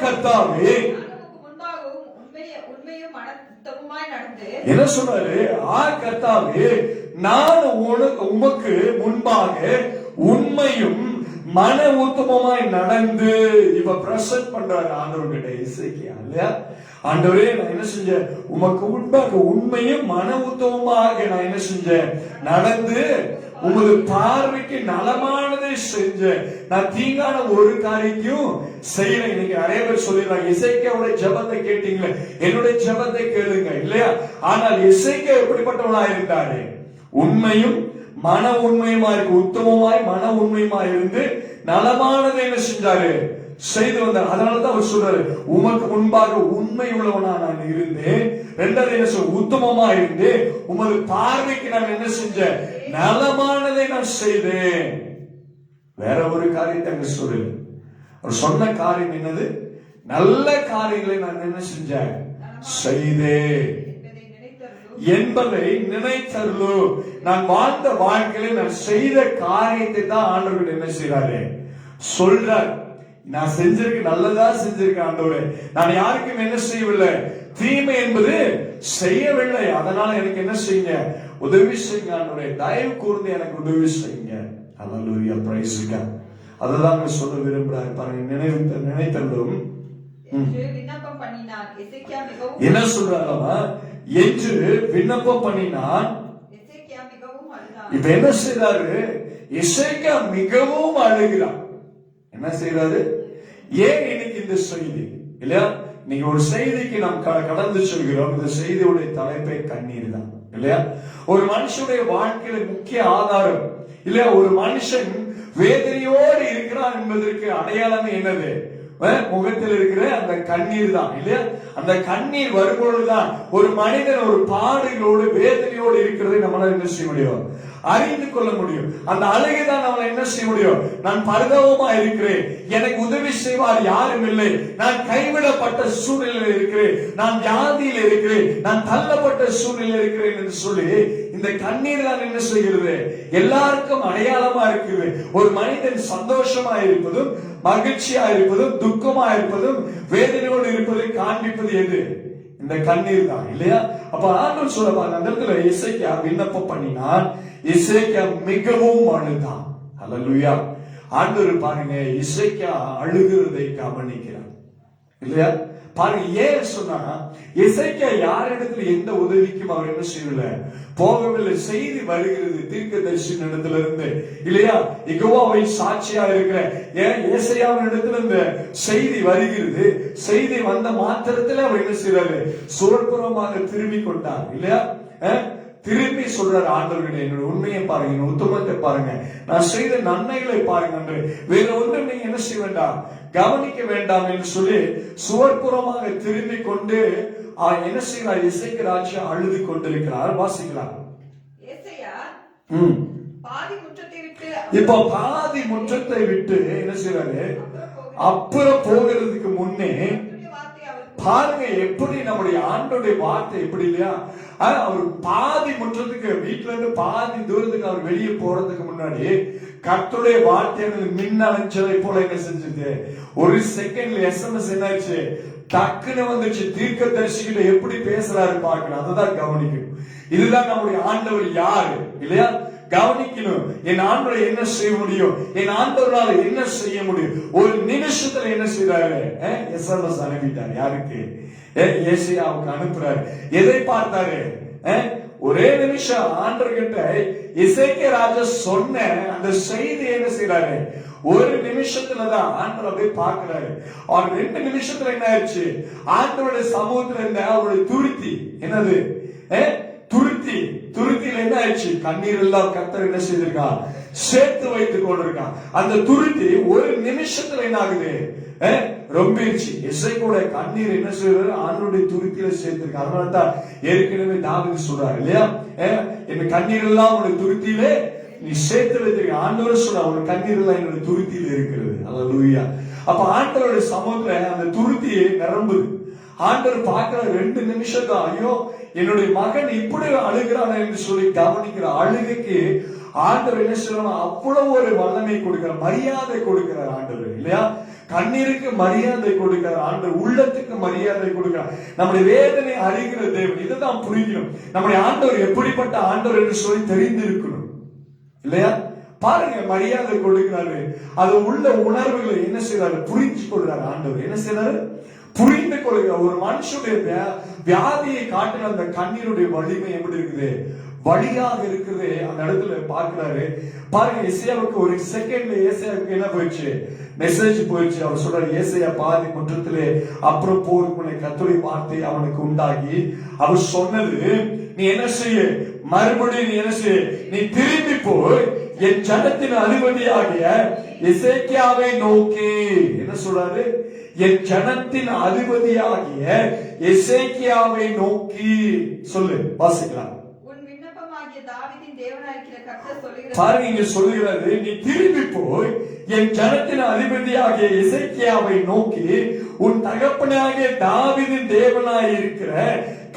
கர்த்தாவே, என்ன சொல்றாரு? கர்த்தாவே, நான் உமக்கு முன்பாக உண்மையும் மன உத்தமமாய் நடந்து. இவ பிரசன்ட் பண்றாரு ஆண்டவர்கிட்ட எசேக்கியா இல்லையா? ஆண்டவரே, நான் என்ன செஞ்சேன்? உமக்கு முன்பாக உண்மையும் மன உத்தமமாக நான் என்ன செஞ்சேன்? நடந்து உமது பார்வைக்கு நலமானதை செஞ்சேன். நான் தீங்கான ஒரு காரியத்தையும் செய்யல. இன்னைக்கு நிறைய பேர் சொல்லிடுறாங்க, எசேக்கியாவுடைய ஜெபத்தை கேட்டீங்களே, என்னுடைய ஜெபத்தை கேளுங்க இல்லையா? ஆனால் எசேக்கியா எப்படிப்பட்டவனா இருந்தாரு? உண்மையும் மன உண்மையுமா இருக்கு, உத்தமமாய் மன உண்மையுமா இருந்து நலமானதை என்ன செஞ்சாரு? செய்து வந்தார். அதனாலதான் அவர் சொல்றாரு, உமக்கு முன்பாக உண்மை உள்ளவனா நான் இருந்தேன். ரெண்டாவது என்ன சொல்ற? உத்தமமா இருந்து உமது பார்வைக்கு நான் என்ன செஞ்சேன்? நலமானதை நான் செய்தேன். வேற ஒரு காரியத்தை அங்க சொல்லு. அவர் சொன்ன காரியம் என்னது? நல்ல காரியங்களை நான் என்ன செஞ்சேன்? செய்தேன் என்பதை நினைத்தருளு. நான் வாழ்ந்த வாழ்க்கையில நான் செய்த காரியத்தை தான் ஆண்டவர் என்ன செய்யறாரு? சொல்றார். நான் செஞ்சிருக்க நல்லதா செஞ்சிருக்கேன் ஆண்டவரே, நான் யாருக்கும் என்ன செய்யவில்லை, தீமை என்பது செய்யவில்லை. அதனால எனக்கு என்ன செய்யுங்க? உதவி செய்யுங்க ஆண்டவரே, தயவு கூர்ந்து எனக்கு உதவி செய்யுங்க. அல்லேலூயா, பிரைஸ் காட். அதுதான் சொல்ல விரும்புறாரு பாருங்க. நினைத்தருளும் என்ன சொல்றாங்க? என்று விண்ணப்பம் பண்ணினான். இப்ப என்ன செய்யறாரு? எசேக்கியா மிகவும் அழுகிறான். என்ன செய்யறாரு? ஏன் இன்னைக்கு இந்த செய்தி இல்லையா? நீங்க ஒரு செய்திக்கு நாம் கடந்து செல்கிறோம். இந்த செய்தியுடைய தலைப்பை கண்ணீர் தான் இல்லையா? ஒரு மனுஷனுடைய வாழ்க்கையில முக்கிய ஆதாரம் இல்லையா? ஒரு மனுஷன் வேதனையோடு இருக்கிறான் என்பதற்கு அடையாளமே என்னது? முகத்தில் இருக்கிற அந்த கண்ணீர் தான் இல்லையா? அந்த கண்ணீர் வரும்பொழுதுதான் ஒரு மனிதன் ஒரு பாடுகளோடு வேதனையோடு இருக்கிறதை நம்மளால என்ன செய்ய முடியும்? அறிந்து கொள்ள முடியும். அந்த அழுகைதான் நம்மளை என்ன செய்ய முடியும்? நான் பரிதாபமா இருக்கிறேன், எனக்கு உதவி செய்வார் யாரும் இல்லை, நான் கைவிடப்பட்ட சூழ்நிலையில் இருக்கிறேன், நான் வியாதியில் இருக்கிறேன், நான் தள்ளப்பட்ட சூழ்நிலையில் இருக்கிறேன் என்று சொல்லி இந்த கண்ணீர் தான் என்ன செய்கிறது? எல்லாருக்கும் அடையாளமா இருக்குது. ஒரு மனிதன் சந்தோஷமா இருப்பதும் மகிழ்ச்சியா இருப்பதும் துக்கமா இருப்பதும் வேதனையோடு இருப்பதை காண்பிப்பது எது? இந்த கண்ணீர் தான், இல்லையா? அப்ப ஆண்டவர் சொல்லுவாங்க, அந்த இடத்துல எசேக்கியா விண்ணப்பம் பண்ணினான், எசேக்கியா மிகவும் அழுதான். அல்லேலூயா. ஆண்டவர் பாருங்க, எசேக்கியா அழுகிறதை கவனிக்கிறார், இல்லையா? பாருங்க, ஏன் சொன்னா எசேக்கியா யாரிடத்துல எந்த உதவிக்கும் அவர் என்ன செய்யல, போகவில்லை. செய்தி வருகிறது தீர்க்கதரிசியின் இடத்துல இருந்து, இல்லையா? யெகோவாவை சாட்சியா இருக்கிற ஏசாயாவின் இடத்துல இருந்து செய்தி வருகிறது. செய்தி வந்த மாத்திரத்துல அவர் என்ன செய்யறாரு? சுரப்புறமாக திரும்பி கொண்டார், இல்லையா? திரும்பி சொல்றாரு, ஆண்டவர்களே என்னோட உண்மையை பாருங்க, என் உத்தமத்தை பாருங்க, நான் செய்த நன்மைகளை பாருங்க, வேற ஒன்றும் நீங்க என்ன செய்ய வேண்டாம், கவனிக்க வேண்டாம் என்று சொல்லி சுவர்புறமாக திரும்பி கொண்டு என்ன செய்யறார்? எசேக்கியா ராஜா அழுது கொண்டிருக்கிறார். வாசிக்கலாம். இப்ப பாதி முற்றத்தை விட்டு என்ன செய்யறாரு? அப்புறம் போகிறதுக்கு முன்னே பாருங்க எப்படி நம்முடைய ஆண்டோடைய வார்த்தை எப்படி, இல்லையா? அவர் பாதி முற்றத்துக்கு வீட்டுல இருந்து பாதி தூரத்துக்கு அவர் வெளியே போறதுக்கு முன்னாடி கர்த்தருடைய வார்த்தையானது மின்னலைச்சலை போல என்ன செஞ்சது? ஒரு செகண்ட்ல எஸ்எம்எஸ் என்ன ஆச்சு? டக்குன்னு வந்துச்சு. தீர்க்கதரிசிகிட்ட எப்படி பேசுறாரு பார்க்கணும், அதுதான் கவனிக்கணும். இதுதான் நம்முடைய ஆண்டவர் யாரு, இல்லையா? கவனிக்கணும். என் ஆண்டவரை என்ன செய்ய முடியும், என் ஆண்டவரால என்ன செய்ய முடியும்? ஒரு நிமிஷத்துல என்ன செய்யறாரு? எஸ்எம்எஸ் அனுப்பிட்டார். யாருக்கு? ஏசாயாவுக்கு அனுப்புறாரு. எதை பார்த்தாரு? ஒரே நிமிஷம் ஆண்டவர்கிட்ட எசேக்கியா ராஜா சொன்ன அந்த செய்தி என்ன செய்யறாரு? ஒரு நிமிஷத்துலதான் ஆண்டவர் அப்படியே பார்க்கிறாரு. அவர் 2 நிமிஷத்துல என்ன ஆயிடுச்சு? ஆண்டவருடைய சமூகத்துல இருந்த அவருடைய துருத்தி என்னது? துருத்தியில என்ன ஆயிடுச்சு? கண்ணீர் எல்லாம் கர்த்தர் என்ன செய்திருக்கான்? சேர்த்து வைத்துக் கொண்டிருக்கான். அந்த துருத்தி ஒரு நிமிஷத்துல என்ன ஆகுது? ரொம்பிடுச்சு. எசேக்கியாவோட கண்ணீர் என்ன செய்யறது? ஆண்டவருடைய துருத்தியில சேர்த்திருக்கான். அதனாலதான் ஏற்கனவே தாவீது சொல்றாரு, இல்லையா? என் கண்ணீர் எல்லாம் உடைய துருத்தியிலே நீ சேர்த்து வைத்திருக்க. ஆண்டவர் சொல்ற, ஒரு கண்ணீர் எல்லாம் என்னுடைய துருத்தியில இருக்கிறது. அல்லேலூயா. அப்ப ஆண்டவருடைய சமூகத்துல அந்த துருத்தியை நிரம்புது. ஆண்டவர் பார்க்கிற 2 நிமிஷம் தான். ஐயோ, என்னுடைய மகன் இப்படி அழுகிறான் என்று சொல்லி கவனிக்கிற அழுகைக்கு ஆண்டவர் என்ன சொல்லணும்? அவ்வளவு ஒரு வல்லமை கொடுக்கிறார், மரியாதை கொடுக்கிறார் ஆண்டவர், இல்லையா? கண்ணீருக்கு மரியாதை கொடுக்கிறார் ஆண்டவர், உள்ளத்துக்கு மரியாதை கொடுக்கிறார். நம்முடைய வேதனை அறிகிற தேவன். இதுதான் புரியணும். நம்முடைய ஆண்டவர் எப்படிப்பட்ட ஆண்டவர் என்று சொல்லி தெரிந்திருக்கணும், இல்லையா? பாருங்க, மரியாதை கொடுக்கிறாரு. அது உள்ள உணர்வுகளை என்ன செய்யறாரு? புரிஞ்சு கொள்றாரு ஆண்டவர். என்ன செய்யறாரு? புரிந்து கொள்கிற ஒரு மனுஷனுடைய வியாதியை காட்டுற அந்த கண்ணீருடைய வலிமை எப்படி இருக்குது? வழியாக இருக்குது. அந்த இடத்துல பார்க்கிறாரு. பாருங்க, ஏசாயாவுக்கு ஒரு செகண்ட்ல ஏசாயாவுக்கு என்ன போயிடுச்சு? மெசேஜ் போயிடுச்சு. அவர் சொல்றாரு, ஏசாயா பாதி முற்றத்திலே அப்புறம் போருக்கு கர்த்தருடைய வார்த்தை அவனுக்கு உண்டாகி அவர் சொன்னது, நீ என்ன செய்ய? மறுபடியும் நீ என்ன செய்ய? நீ திரும்பி போய் என் ஜனத்தின் அதிபதியாகிய எசேக்கியாவை நோக்கி. என்ன சொல்றாரு? என் ஜனத்தின் அதிபதியாகிய எசேக்கியாவை நோக்கி சொல்லு. வாசிக்கலாம். பாருங்க, இங்க சொல்லுகிறது, நீ திரும்பி போய் என் ஜனத்தின் அதிபதியாகிய எசேக்கியாவை நோக்கி உன் தகப்பனாகிய தாவீதின் தேவனாய் இருக்கிற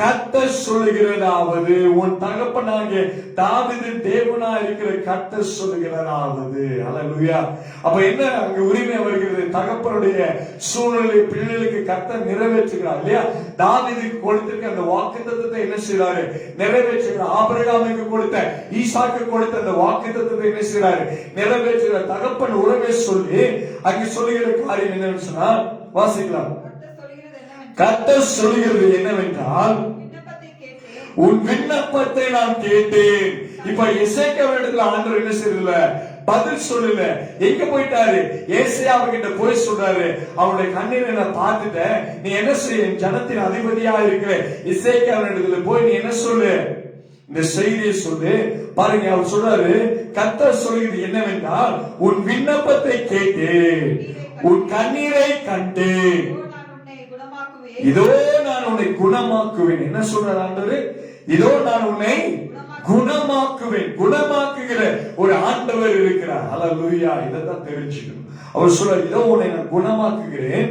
கர்த்தர் சொல்லுகிறதாவது, உன் தகப்பனாகிய தாவீதின் தேவனாய் இருக்கிற கர்த்தர் சொல்லுகிறதாவது. அல்லேலூயா. அப்ப என்ன அங்க உரிமை வருகிறது? தகப்பனுடைய சூழ்நிலை பிள்ளைகளுக்கு கர்த்தர் நிறைவேற்றுகிறார், இல்லையா? தாவீதுக்கு கொடுத்திருக்க அந்த வாக்குத்தத்தத்தை என்ன செய்யறாரு? நிறைவேற்றுகிறார். ஆபிரகாமுக்கு கொடுத்த, ஈசாக்கு கொடுத்த அந்த வாக்குத்தத்தத்தை என்ன செய்யறாரு? நிறைவேற்றுகிறார். தகப்பன் உறவை சொல்லி அங்க சொல்லுகிற காரியம் என்னன்னு சொன்னா, வாசிக்கலாம். கர்த்தர் சொல்லுகிறது என்னவென்றால், உன் விண்ணப்பத்தை நான் கேட்டேன். இப்ப எசேக்கியாவிடத்துல ஆண்டவர் என்ன செய்யல? பதில் சொல்லல. எங்க போயிட்டாரு? ஏசாயாவுகிட்ட போய் சொல்றாரு, அவனுடைய கண்ணீரை நான் பார்த்துட்டேன், நீ என்ன செய்ய? ஜனத்தின் அதிபதியா இருக்கிற எசேக்கியாவிடத்துல போய் நீ என்ன சொல்லு? இந்த செய்தியை சொல்லு. பாருங்க, அவர் சொல்றாரு, கர்த்தர் சொல்லுகிறது என்னவென்றால், உன் விண்ணப்பத்தை கேட்டேன், உன் கண்ணீரை கண்டேன், இதோ நான் உன்னை குணமாக்குவேன். என்ன சொல்ற ஆண்டவர்? இதோ நான் உன்னை குணமாக்குவேன். குணமாக்குகிற ஒரு ஆண்டவர் இருக்கிறார். ஹல்லேலூயா. இதைத்தான் தெரிஞ்சுக்கணும். அவர் சொல்றார், இதோ உன்னை நான் குணமாக்குகிறேன்.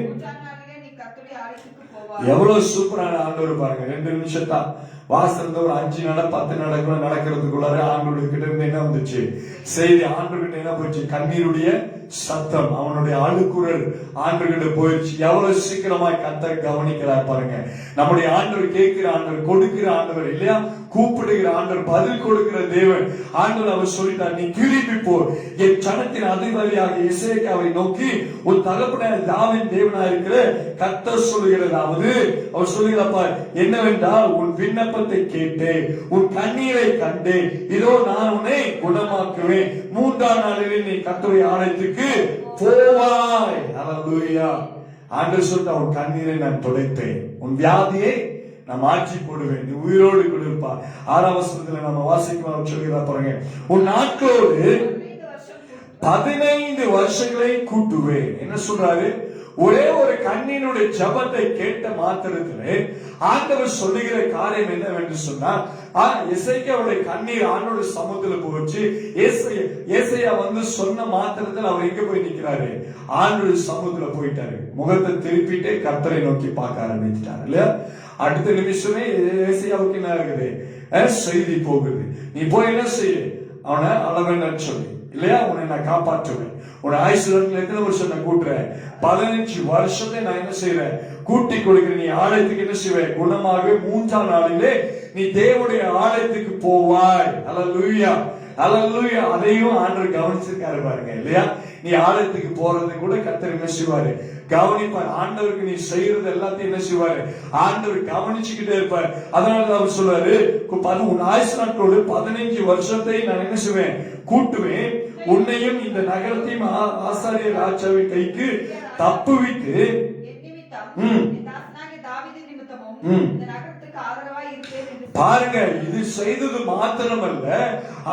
எவ்வளவு சூப்பரான ஆண்டவர் பாருங்க. 2 நிமிஷம் தான் வாசல் ஒரு 5 நட 10 நடக்கிறதுக்குள்ளார ஆண்டவருடைய கிட்ட இருந்து என்ன வந்துச்சு செய்தி. ஆண்டவர்கிட்ட என்ன போச்சு? கண்ணீருடைய சத்தம், அவனுடைய அழுக்குரல் ஆண்டவர்கிட்ட போயிடுச்சு. எவ்வளவு சீக்கிரமாய் கர்த்தர் கவனிக்கிறார் பாருங்க. நம்முடைய ஆண்டவர் கேட்கிற ஆண்டவர், கொடுக்கிற ஆண்டவர் இல்லையா, கூப்பிடுகிற ஆண்டவர், பதில் கொடுக்கிற தேவன். ஆண்டவர் அவர் சொல்லிட்டார், நீ திரும்பி போ, என் ஜனத்தின் அதிபதியாக எசேக்கியாவை நோக்கி உன் தகப்பனார் தாவீதின் தேவனாய் இருக்கிற கர்த்தர் சொல்லுகிறதாவது, அவர் சொல்லுகிறார் என்னவென்றால், உன் விண்ணப்பத்தை கேட்டேன், உன் கண்ணீரை கண்டேன், இதோ நான் உன்னை குணமாக்குவேன், 3ஆம் நாளிலே நீ கர்த்தருடைய ஆலயத்துக்கு போவாய். ஹல்லேலூயா. ஆண்டவர் சொல்லிட்டு, உன் கண்ணீரை நான் துடைப்பேன், உன் வியாதியை நான் மாற்றி போடுவேன், நீ உயிரோடு கூட இருப்பா. 6ஆம் வசனத்துல நம்ம வாசிக்கலாம் சொல்கிறார் பாருங்க, உன் நாட்களோடு 15 வருஷங்களை கூட்டுவேன். என்ன சொல்றாரு? ஒரே ஒரு கண்ணீருடைய ஜபத்தை கேட்ட மாத்திரத்திலே ஆண்டவர் சொல்லுகிற காரியம் என்னவென்று சொன்னார், எசேக்கியாவுடைய கண்ணீர் ஆண்டோட சமூகத்துல போச்சு. ஏசாயா வந்து சொன்ன மாத்திரத்தில் அவர் எங்க போய் நிக்கிறாரு? ஆண்டோட சமூகத்துல போயிட்டாரு. முகத்தை திருப்பிட்டு கர்த்தரை நோக்கி பார்க்க ஆரம்பிச்சிட்டாரு இல்லையா? அடுத்த நிமிஷமே ஏசாயாவுக்கு என்ன இருக்குது? செய்தி போகுது, நீ போய் என்ன செய்ய, அவனை அளவேன்னு சொல்லி இல்லையா, உன்னை நான் காப்பாற்றுவேன், உன் ஆயுசு எத்தனை வருஷம் நான் கூட்டுறேன்? 15 வருஷத்தை நான் என்ன செய்யறேன்? கூட்டி கொடுக்கிறேன். நீ ஆலயத்துக்கு என்ன செய்வேன்? குணமாகவே 3ஆம் நாளிலே நீ தேவனுடைய ஆலயத்துக்கு போவாய். ஹல்லேலூயா. ஹல்லேலூயா. அதையும் ஆண்டவர் கவனிச்சிருக்காரு பாருங்க இல்லையா? நீ ஆலயத்துக்கு போறது கூட கர்த்தர் என்ன செய்வாரு? கவனிப்பார். ஆண்டவருக்கு நீ செய்யறது எல்லாத்தையும் என்ன செய்வாரு? ஆண்டவர் கவனிச்சுக்கிட்டே இருப்பார். அதனால அவர் சொல்றாரு, உன் ஆயுசு நாட்களோடு 15 வருஷத்தை நான் என்ன செய்வேன்? கூட்டுவேன், உன்னையும் இந்த நகரத்தையும் ஆசாரிய ராஜாவின் கைக்கு தப்புவித்து பாருங்க. இது செய்தது மாத்திரமல்ல,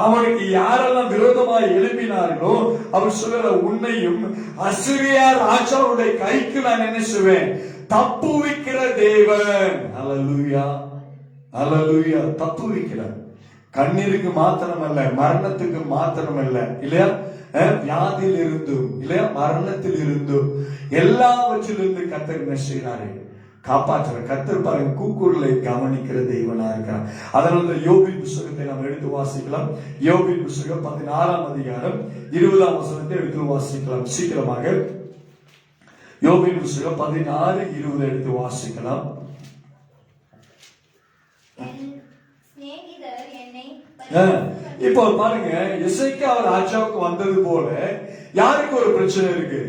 அவனுக்கு யாரெல்லாம் விரோதமாக எழுப்பினார்களோ அவர் சொல்ற, உன்னையும் அசீரியா ராஜாவுடைய கைக்கு நான் என்ன செய்வேன்? தப்புவிக்கிற தேவன். ஹல்லேலூயா. ஹல்லேலூயா. தப்புவிக்கிறார். கண்ணீருக்கு மாத்திரமல்ல, மரணத்துக்கு மாத்திரமல்ல இல்லையா, வியாதியில் இருந்தும் இல்லையா, மரணத்தில் இருந்தும் எல்லாவற்றிலிருந்து கர்த்தர் என்ன செய்கிறாரு? காப்பாற்றுற கர்த்தர் பாருங்க. கூக்குரலை கவனிக்கிற தெய்வனா இருக்கிறார். அதனால யோபின் புத்தகத்தை நாம் எடுத்து வாசிக்கலாம். யோபின் புத்தகம் 16ஆம் அதிகாரம் 20ஆம் வசனத்தை எடுத்து வாசிக்கலாம் சீக்கிரமாக. யோபின் புத்தகம் 16:20 எடுத்து வாசிக்கலாம். இப்போ பாருங்க, எசேக்கியா ராஜாவுக்கு வந்தது போல யாருக்கு ஒரு பிரச்சனை இருக்கு?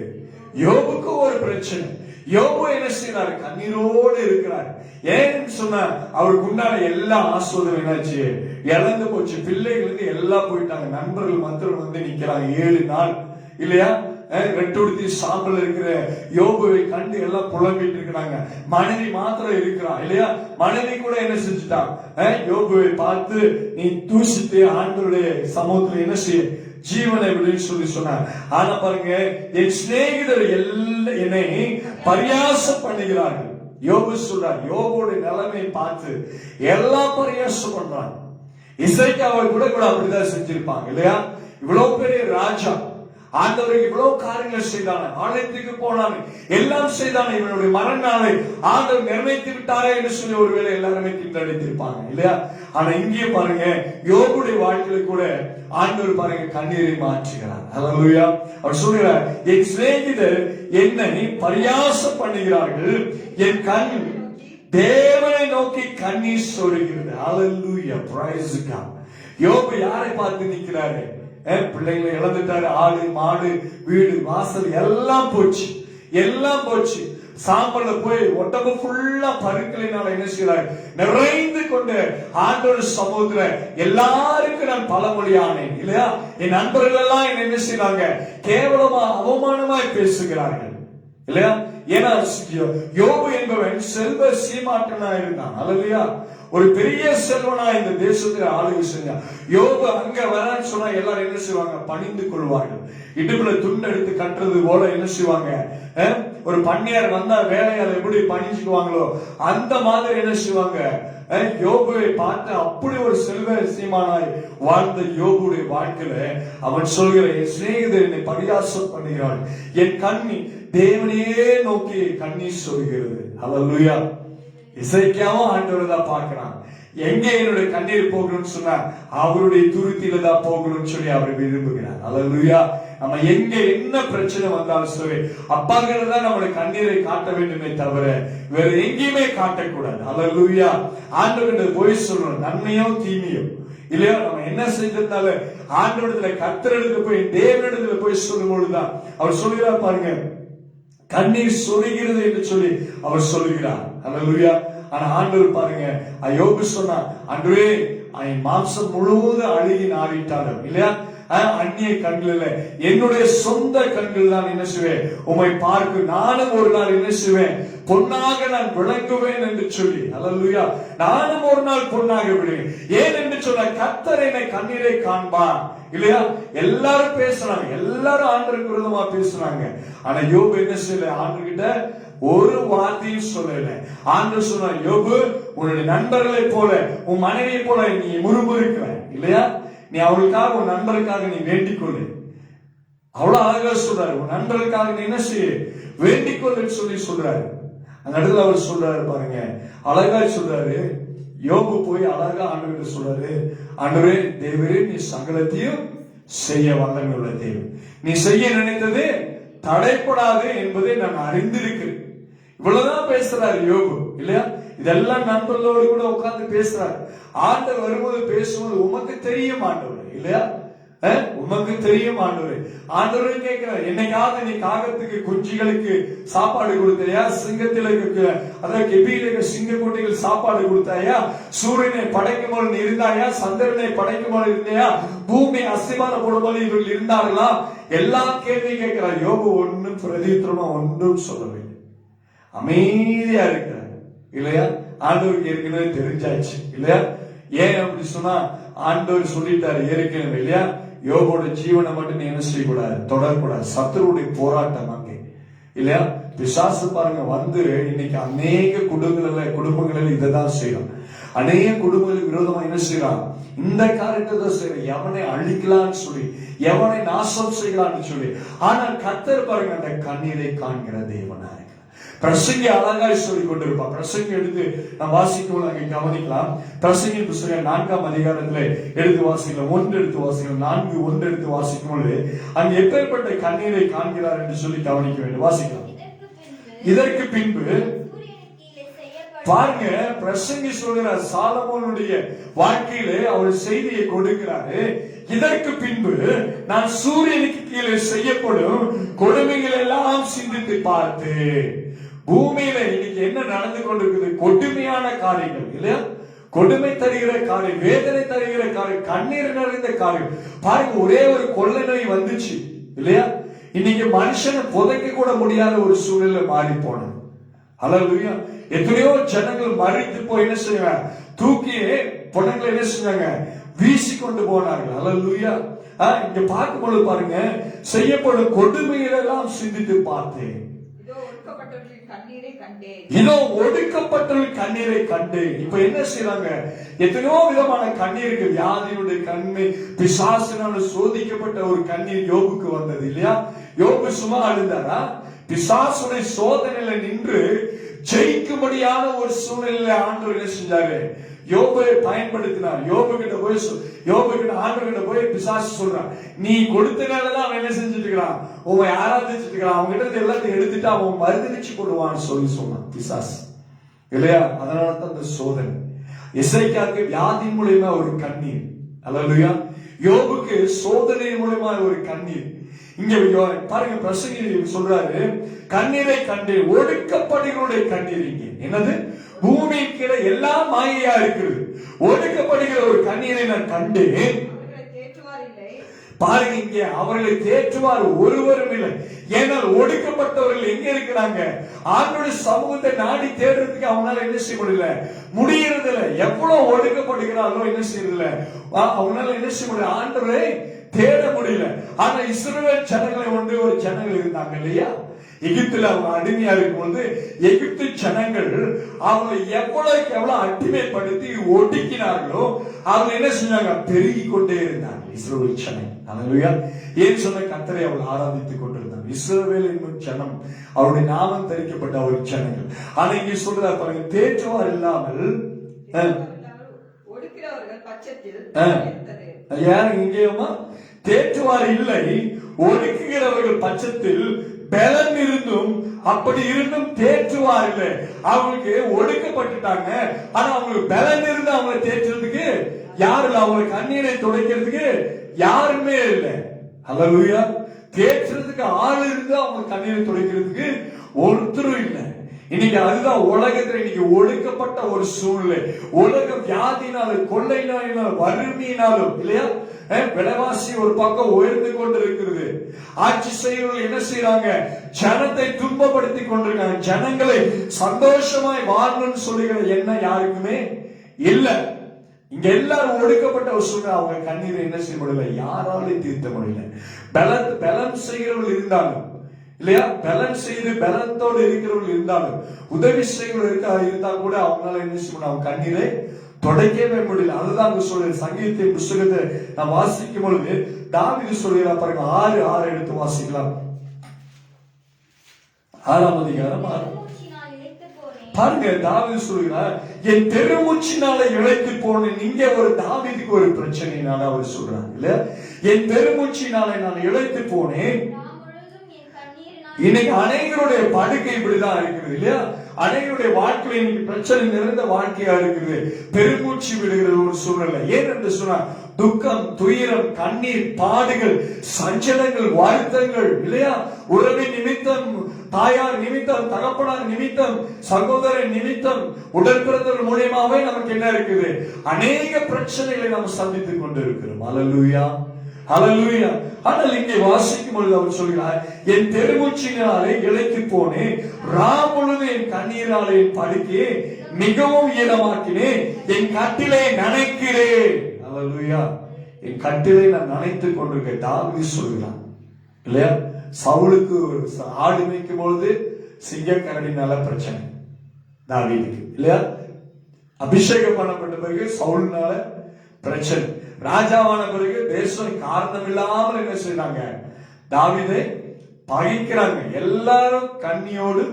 யோபுக்கு ஒரு பிரச்சனை. யோபு என்ன செய்யறாரு? கண்ணீரோடு இருக்கிறார். ஏன்னு சொன்னா அவருக்கு உண்டான எல்லா ஆஸ்வாதம் என்னாச்சு? இழந்து போச்சு. பிள்ளைகள் இருந்து எல்லாம் போயிட்டாங்க. நண்பர்கள் மாத்திரம் வந்து நிக்கிறாங்க 7 நாள் இல்லையா? ரெட்டுடுத்தி சாம்பல் இருக்கிற யோபுவை கண்டு எல்லாம் புலம்பிட்டு இருக்கிறாங்க. மனைவி மாத்திரம் இருக்கிறான் இல்லையா? மனைவி கூட என்ன செஞ்சுட்டா? யோபுவை பார்த்து, நீ தூசித்து ஆண்டவருடைய சமூகத்துல என்ன செய்ய, ஜீவனை விடுன்னு சொல்லி சொன்னார். ஆனா பாருங்க, என் சிநேகிதர் எல்லாம் என்னை பரியாசம் பண்ணுகிறார்கள். யோபு சொல்றார், யோபுடைய நிலைமை பார்த்து எல்லாம் பரியாசம் பண்றாங்க. எசேக்கியாவை கூட அப்படிதான் செஞ்சிருப்பாங்க இல்லையா? இவ்வளவு பெரிய ராஜா, ஆண்டவருக்கு இவ்வளவு காரியங்கள் செய்தானே, ஆலயத்துக்கு போனானே, எல்லாம் செய்தானே, இவனுடைய மரணநாளை ஆண்டவர் நிர்ணயித்து விட்டாரே என்று சொல்லி ஒருவேளை எல்லாருமே திண்டடித்திருப்பாங்க இல்லையா? ஆனா இங்கே பாருங்க, யோபுடைய வாழ்க்கையில கூட ஆண்டவர் பாருங்க கண்ணீரை மாற்றுகிறார். ஹல்லேலூயா. அவர் சொல்கிறார், என் சிநேகிதர் என்னை பரியாசம் பண்ணுகிறார்கள், என் கண் தேவனை நோக்கி கண்ணீர் சொருகிறது. ஹல்லேலூயா. Praise God. யோபு யாரை பார்த்து நிற்கிறாரு? பிள்ளைகளை இழந்துட்டாரு. ஆடு மாடு வீடு வாசல் எல்லாம் போச்சு, எல்லாம் போச்சு. சாம்பல்ல போய் ஒட்டகம் ஃபுல்லா பருக்களினால என்ன செய்யறாரு? நிறைந்து கொண்டு ஆண்டவர் சமூகத்துல எல்லாருக்கும் நான் பழமொழியானேன் இல்லையா? என் நண்பர்கள் எல்லாம் என்ன செய்யறாங்க? கேவலமா அவமானமாய் பேசுகிறார்கள் இல்லையா? ஏன்னா யோபு என்பவன் செல்வ சீமாட்டனா இருந்தான். அல்லையா? ஒரு பெரிய செல்வனா இந்த தேசத்துல ஆளுகை செஞ்சான். யோபு அங்க வரான்னு சொன்னா எல்லாரும் என்ன செய்வாங்க? பணிந்து கொள்வார்கள். இடுப்புல துண்டு எடுத்து கட்டுறது போல என்ன செய்வாங்க? ஒரு பண்ணையார் வந்தா வேலையால் எப்படி பணிச்சுக்குவாங்களோ அந்த மாதிரி என்ன செய்வாங்க, யோபுவை பார்த்து அப்படி ஒரு செல்வ சீமானாய் வாழ்ந்த யோபுடைய வாழ்க்கையில அவன் சொல்கிற, என் சிநேகிதர் என்னை பரியாசம் பண்ணுகிறான், என் கண்ணி தேவனையே நோக்கி கண்ணீர் சொல்கிறது. அல்லேலூயா. இசைக்காவும் ஆண்டவர் தான் பார்க்கிறான். எங்க என்னுடைய கண்ணீர் போகணும்னு சொன்னா அவருடைய துருத்தியில தான் போகணும்னு சொல்லி அவர் விரும்புகிறார். அல்லேலூயா. நம்ம எங்க என்ன பிரச்சனை வந்தாலும் சரி அப்பாங்கிறது தான் நம்மளுடைய கண்ணீரை காட்ட வேண்டுமே தவிர வேற எங்கேயுமே காட்டக்கூடாது. அல்லேலூயா. ஆண்டவர்கிட்ட போய் சொல்லணும், நன்மையோ தீமையோ இல்லையா, நம்ம என்ன செய்திருந்தாலும் ஆண்டவரிடத்துல கர்த்தரிடத்துல போய் தேவனிடத்துல போய் சொல்லும் பொழுதுதான் அவர் சொல்கிறார் பாருங்க, கண்ணீர் சொரிகிறது என்று சொல்லி அவர் சொல்லுகிறார். அல்லேலூயா. ஆனா ஆண்டவர் பாருங்க, யோபு சொன்னா, ஆண்டவரே என் மாம்சம் முழுவதும் அழுகி நாடிட்டாலும் இல்லையா, அந்நிய கண்கள் இல்ல, என்னுடைய சொந்த கண்கள் தான் என்ன செய்வேன், உம்மை பார்க்க நானும் ஒரு நாள் என்ன செய்வேன், பொன்னாக நான் விளங்குவேன் என்று சொல்லி. அல்லேலூயா. நானும் ஒரு நாள் பொன்னாக விடுவேன். ஏன் என்று சொல்ல, கர்த்தர் என்னை கண்ணீரை காண்பார் இல்லையா. எல்லாரும் பேசுறாங்க, எல்லாரும் ஆண்டவருக்கு விரோதமா பேசுறாங்க. ஆனா யோபு என்ன செய்யல, ஆண்டவர்கிட்ட ஒரு வார்த்தையும் சொல்லல. ஆண்டவர் சொன்னார், யோபு உன்னுடைய நண்பர்களை போல உன் மனைவியை போல நீ முறுமுறுக்கிற இல்லையா, நீ அவளுக்காக உன் நண்பருக்காக நீ வேண்டிக் கொள்ளு. அவ்வளவு அழகா சொல்றாரு, உன் நண்பர்களுக்காக நீ என்ன செய்ய வேண்டிக் கொள்ளுன்னு சொல்லி சொல்றாரு. அந்த இடத்துல அவர் சொல்றாரு பாருங்க, அழகா சொல்றாரு. யோபு போய் அழகா ஆண்டவர்கிட்ட சொல்றாரு, ஆண்டவரே தேவரே நீ சகலத்தையும் செய்ய வல்லமை உள்ள தேவன், நீ செய்ய நினைத்தது தடைப்படாது என்பதை நான் அறிந்திருக்கிறேன். இவ்வளவுதான் பேசுறாரு யோபு இல்லையா. இதெல்லாம் நண்பர்களோடு கூட உட்கார்ந்து பேசுறாரு. ஆண்டவர் வரும்போது பேசும்போது உமக்கு தெரியும் ஆண்டவர் இல்லையா, உமக்கு தெரியும் ஆண்டவர். ஆண்டவரே கேட்கிறார், என்னைக்காவது நீ காகத்துக்கு குஞ்சுகளுக்கு சாப்பாடு கொடுத்தாயா, சிங்கத்திற்கு அதாவது கெபியில சிங்க குட்டிகள் சாப்பாடு கொடுத்தாயா, சூரியனை படைக்கும் போது நீ இருந்தாயா, சந்திரனை படைக்கும் போது இருந்தாயா, பூமி அஸ்திவார போடும்போது இவர்கள் இருந்தார்களா, எல்லா கேள்வி கேட்கிறார். யோபு ஒன்னும் பிரதித்திரமா ஒன்றும் சொல்லவில்லை, அமைதியா இருக்கிறார் இல்லையா. ஆண்டவருக்கு ஏற்கனவே தெரிஞ்சாச்சு இல்லையா. ஏன் அப்படி சொன்னா, ஆண்டவர் சொல்லிட்டாரு ஏற்கனவே இல்லையா, யோபோட ஜீவனை மட்டும் நீ என்ன செய்யக்கூடாது, தொடரக்கூடாது. சத்துருடைய போராட்டம் அங்கே இல்லையா. பிசாசு பாருங்க வந்து இன்னைக்கு அநேக குடும்பங்களில் இதைதான் செய்யறான். அநேக குடும்பங்களுக்கு விரோதமா என்ன செய்யறான், இந்த காரியத்தை தான் செய்யறான், எவனை அழிக்கலான்னு சொல்லி, எவனை நாசம் செய்யலான்னு சொல்லி. ஆனால் கர்த்தர் பாருங்க அந்த கண்ணீரை காண்கிற தேவனா இருக்கிறார். பிரசங்கி அழகாய் சொல்லி கொண்டிருப்பான். பிரசங்கி எடுத்து நாம் வாசிக்கும் அங்கே கவனிக்கலாம். பிரசங்கி புத்தகம் 4ஆம் அதிகாரத்துல எடுத்து வாசிக்கலாம். 1 எடுத்து வாசிக்கலாம். 4:1 எடுத்து வாசிக்கும் பொழுது அங்கு எப்பேற்பட்ட கண்ணீரை காண்கிறார் என்று சொல்லி கவனிக்க வேண்டும். வாசிக்கலாம். இதற்கு பின்பு பாருங்க, பிரசங்கி சொல்கிறார், சாலமோனுடைய வாழ்க்கையிலே அவர் செய்தியை கொடுக்கிறாரு. இதற்கு பின்பு நான் சூரியனுக்கு கீழே செய்யப்படும் கொடுமைகள் எல்லாம் சிந்தித்து பார்த்து, பூமியில இன்னைக்கு என்ன நடந்து கொண்டிருக்குது, கொடுமையான காரியங்கள் இல்லையா, கொடுமை தருகிற காரியம், வேதனை தருகிற காரியம், கண்ணீர் நிறைந்த காரியம். பாருங்க, ஒரே ஒரு கொள்ளை நோய் வந்துச்சு இல்லையா, இன்னைக்கு மனுஷனை புதைக்க கூட முடியாத ஒரு சூழ்நிலை மாறி போனது. அல்லேலூயா. எத்தனையோ ஜனங்கள் மறித்து போய் என்ன செய்வாங்க, தூக்கி பொண்ணுங்களை என்ன செஞ்சாங்க, வீசி கொண்டு போனார்கள். அல்லேலூயா. இங்க பார்க்கும் பொழுது பாருங்க, செய்யப்படும் கொடுமைகள் எல்லாம் சிந்தித்து பார்த்தேன், இதோ ஒடுக்கப்பட்டவர்கள் கண்ணீரை கண்டு. இப்ப என்ன செய்யறாங்க, எத்தனையோ விதமான கண்ணீர்கள், வியாதியுடைய கண்ணீர், பிசாசினால சோதிக்கப்பட்ட ஒரு கண்ணீர் யோபுக்கு வந்தது இல்லையா. யோபு சும்மா அழுந்தாரா, பிசாசுடைய சோதனையில நின்று ஜெயிக்கும்படியான ஒரு சூழ்நிலையில ஆண்டவர் என்ன செஞ்சாரு, யோபை பயன்படுத்தினார். யோபு கிட்ட ஆண்டவர்கிட்ட போய் பிசாசு சொல்றான், நீ கொடுத்தனாலதான் அவன் என்ன செஞ்சுட்டு இருக்கிறான், உன் ஆராதிச்சுட்டு இருக்கிறான், அவங்க கிட்ட எல்லாத்தையும் எடுத்துட்டு அவன் மருந்துச்சு போடுவான்னு சொல்லி சொன்னான் பிசாசு இல்லையா. அதனாலதான் அந்த சோதனை. எசேக்கியாவுக்கு வியாதி மூலமா ஒரு கண்ணீர். அல்லேலூயா. யோபுக்கு சோதனை மூலமா ஒரு கண்ணீர். இங்க பாருங்க, பிரசங்கி சொல்றாரு, கண்ணீரை கண்டு, ஒடுக்கப்படுகளுடைய கண்ணீர். இங்க என்னது, பூமிக்கு எல்லாம் மாயையா இருக்கிறது, ஒடுக்கப்படுகிற ஒரு கண்ணீரை நான் கண்டேன். பாருங்க, இங்க அவர்களை தேற்றுவார் ஒருவரும் இல்லை. ஏனால் ஒடுக்கப்பட்டவர்கள் எங்க இருக்கிறாங்க, ஆண்டவருடைய சமூகத்தை நாடி தேடுறதுக்கு அவனால என்ன செய்ய முடியல, முடியறது இல்லை. எவ்வளவு ஒடுக்கப்படுகிறாரோ என்ன செய்யறது இல்லை, அவனால என்ன செய்ய முடியல. ஆண்டவரே தேட முடியல. ஆனா இஸ்ரவேல் ஜனங்களை ஒன்று ஒரு ஜனங்கள் இருந்தாங்க இல்லையா, எகிப்துல அவங்க அடிமையா இருக்கும்போது எகிப்து ஜனங்கள் அவங்களை எவ்வளவுக்கு எவ்வளவு அடிமைப்படுத்தி ஒடுக்கினார்களோ அவங்க என்ன செஞ்சாங்க, பெருகி கொண்டே இருந்தாங்க இஸ்ரவேல் ஜனங்கள். அல்லேலூயா. ஏன் சொன்ன கர்த்தரை அவள் ஆராதித்துக் கொண்டிருந்தாங்க. இஸ்ரவேல் என்னும் ஜனம் அவருடைய நாமம் தரிக்கப்பட்ட ஒரு ஜனங்கள். ஆனா இங்க சொல்றா பாருங்க, தேற்றுவார் இல்லாமல் ஒடுக்கிறவர்கள் பட்சத்தில் யார் இங்கேயுமா தேற்றுவார் இல்லை, ஒடுக்குகிறவர்கள் பட்சத்தில் பலன் இருந்தும் அப்படி இருந்தும் தேற்றுவார் இல்லை. அவங்களுக்கு ஒடுக்கப்பட்டுட்டாங்க, ஆனா அவங்களுக்கு பலன் இருந்து அவங்க தேற்றுறதுக்கு யாரு இல்லை, அவங்க கண்ணீரை துடைக்கிறதுக்கு யாருமே இல்லை. அல்லேலூயா. தேற்றுறதுக்கு ஆள் இருந்து அவங்க கண்ணீரை துடைக்கிறதுக்கு ஒருத்தரும் இல்லை. இன்னைக்கு அதுதான் உலகத்துல இன்னைக்கு ஒடுக்கப்பட்ட ஒரு சூழ்நிலை. உலக வியாதினாலும் கொள்ளை நோயினாலும் வறுமையினாலும் இல்லையா, விலைவாசி ஒரு பக்கம் உயர்ந்து கொண்டு இருக்கிறது. ஆட்சி செய்யறவர்கள் என்ன செய்யறாங்க, ஜனத்தை துன்பப்படுத்தி கொண்டிருக்காங்க. ஜனங்களை சந்தோஷமாய் வாழணும்னு சொல்லுகிற எண்ணம் யாருக்குமே இல்ல. இங்க எல்லாரும் ஒடுக்கப்பட்ட ஒரு சூழ்நிலை. அவங்க கண்ணீரை என்ன செய்ய முடியல, யாராலையும் தீர்த்த முடியல. பலன் செய்கிறவர்கள் இருந்தாலும் இல்லையா, பலன் செய்து பலத்தோடு இருக்கிறவர்கள் இருந்தாலும் உதவி செய்கிறவர்கள் இருந்தா கூட அவங்களால என்ன செய்ய முடியும், அவங்க கண்ணீரை தொடக்கவே முடியல. அதுதான் அங்க சொல்ற சங்கீதத்தின் புஸ்தகத்தை நான் வாசிக்கும் பொழுது தாவீது சொல்கிறா பாருங்க, 6:6 எடுத்து வாசிக்கலாம். 6ஆம் அதிகாரம் 6. பாருங்க, தாவீது சொல்கிறார், என் பெருமூச்சினால இழைத்து போனேன். இங்க ஒரு தாவீதுக்கு ஒரு பிரச்சனைனால அவர் சொல்றாங்க இல்ல, என் பெருமூச்சினால நான் இழைத்து போனேன். இன்னைக்கு அனைவருடைய படுக்கை இப்படிதான் இருக்குது இல்லையா, அனைவருடைய வாழ்க்கையில இன்னைக்கு பிரச்சனை நிறைந்த வாழ்க்கையா இருக்குது. பெருமூச்சு விடுகிற ஒரு சூழ்நிலை. ஏன் என்று சொன்னா துக்கம், துயரம், கண்ணீர், பாடுகள், சஞ்சலங்கள், வருத்தங்கள் இல்லையா, உறவின் நிமித்தம், தாயார் நிமித்தம், தகப்பனார் நிமித்தம், சகோதரன் நிமித்தம், உடல் பிறந்தவர்கள் மூலியமாவே நமக்கு என்ன இருக்குது, அநேக பிரச்சனைகளை நாம் சந்தித்துக் கொண்டிருக்கிறோம். அல்லேலூயா, அல்லேலூயா. ஆனால் இங்கே வாசிக்கும் பொழுது அவர் சொல்கிறார், என் பெருமூச்சினாலே இழைத்து போனேன், ராமுழுது என் கண்ணீராலே என் படுக்கையை மிகவும் ஈரமாக்கினேன், என் கட்டிலை நனைக்கிறேன். அல்லேலூயா. என் கட்டிலை நான் நனைத்துக் கொண்டிருக்கேன். தாவீது சொல்கிறான் இல்லையா, சவுலுக்கு ஆடு மேய்க்கும் பொழுது சிங்கக்கரடினால பிரச்சனை தாவீதுக்கு இல்லையா, அபிஷேகம் பண்ணப்பட்ட பிறகு சவுல்னால பிரச்சனை, ராஜாவான பிறகு தேசம் காரணம் இல்லாமல் என்ன செய்யறாங்க, தாவீதை பகைக்கிறாங்க. எல்லாரும் கண்ணியோடு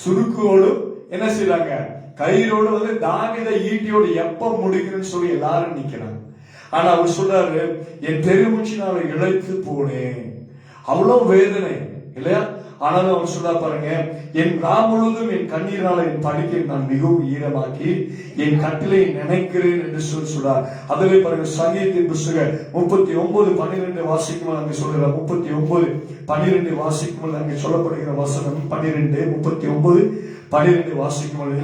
சுருக்கோடு என்ன செய்யறாங்க, கயிறோடு வந்து தாவீதை ஈட்டியோடு எப்ப முடிக்கிறேன்னு சொல்லி எல்லாரும் நிக்கிறாங்க. ஆனா அவர் சொல்றாரு, என் பெருமூச்சினால இழைத்து போனேன். அவ்வளவு வேதனை இல்லையா, ஆனாலும் அவர் சொல்ல பாருங்க, என் ராம் முழுவதும் என் கண்ணீரால என் படுக்கை நான் மிகவும் ஈரமாக்கி என் கட்டிலை நினைக்கிறேன் என்று சொல்றார். அதிலே பாருங்க, சங்கீதத்தின் புஸ்தகம் 39:12 வாசிக்கும் அங்கே சொல்கிறார். 39:12 வாசிக்கும் அங்கே சொல்லப்படுகிற வசனம் 39:12 வாசிக்கும்,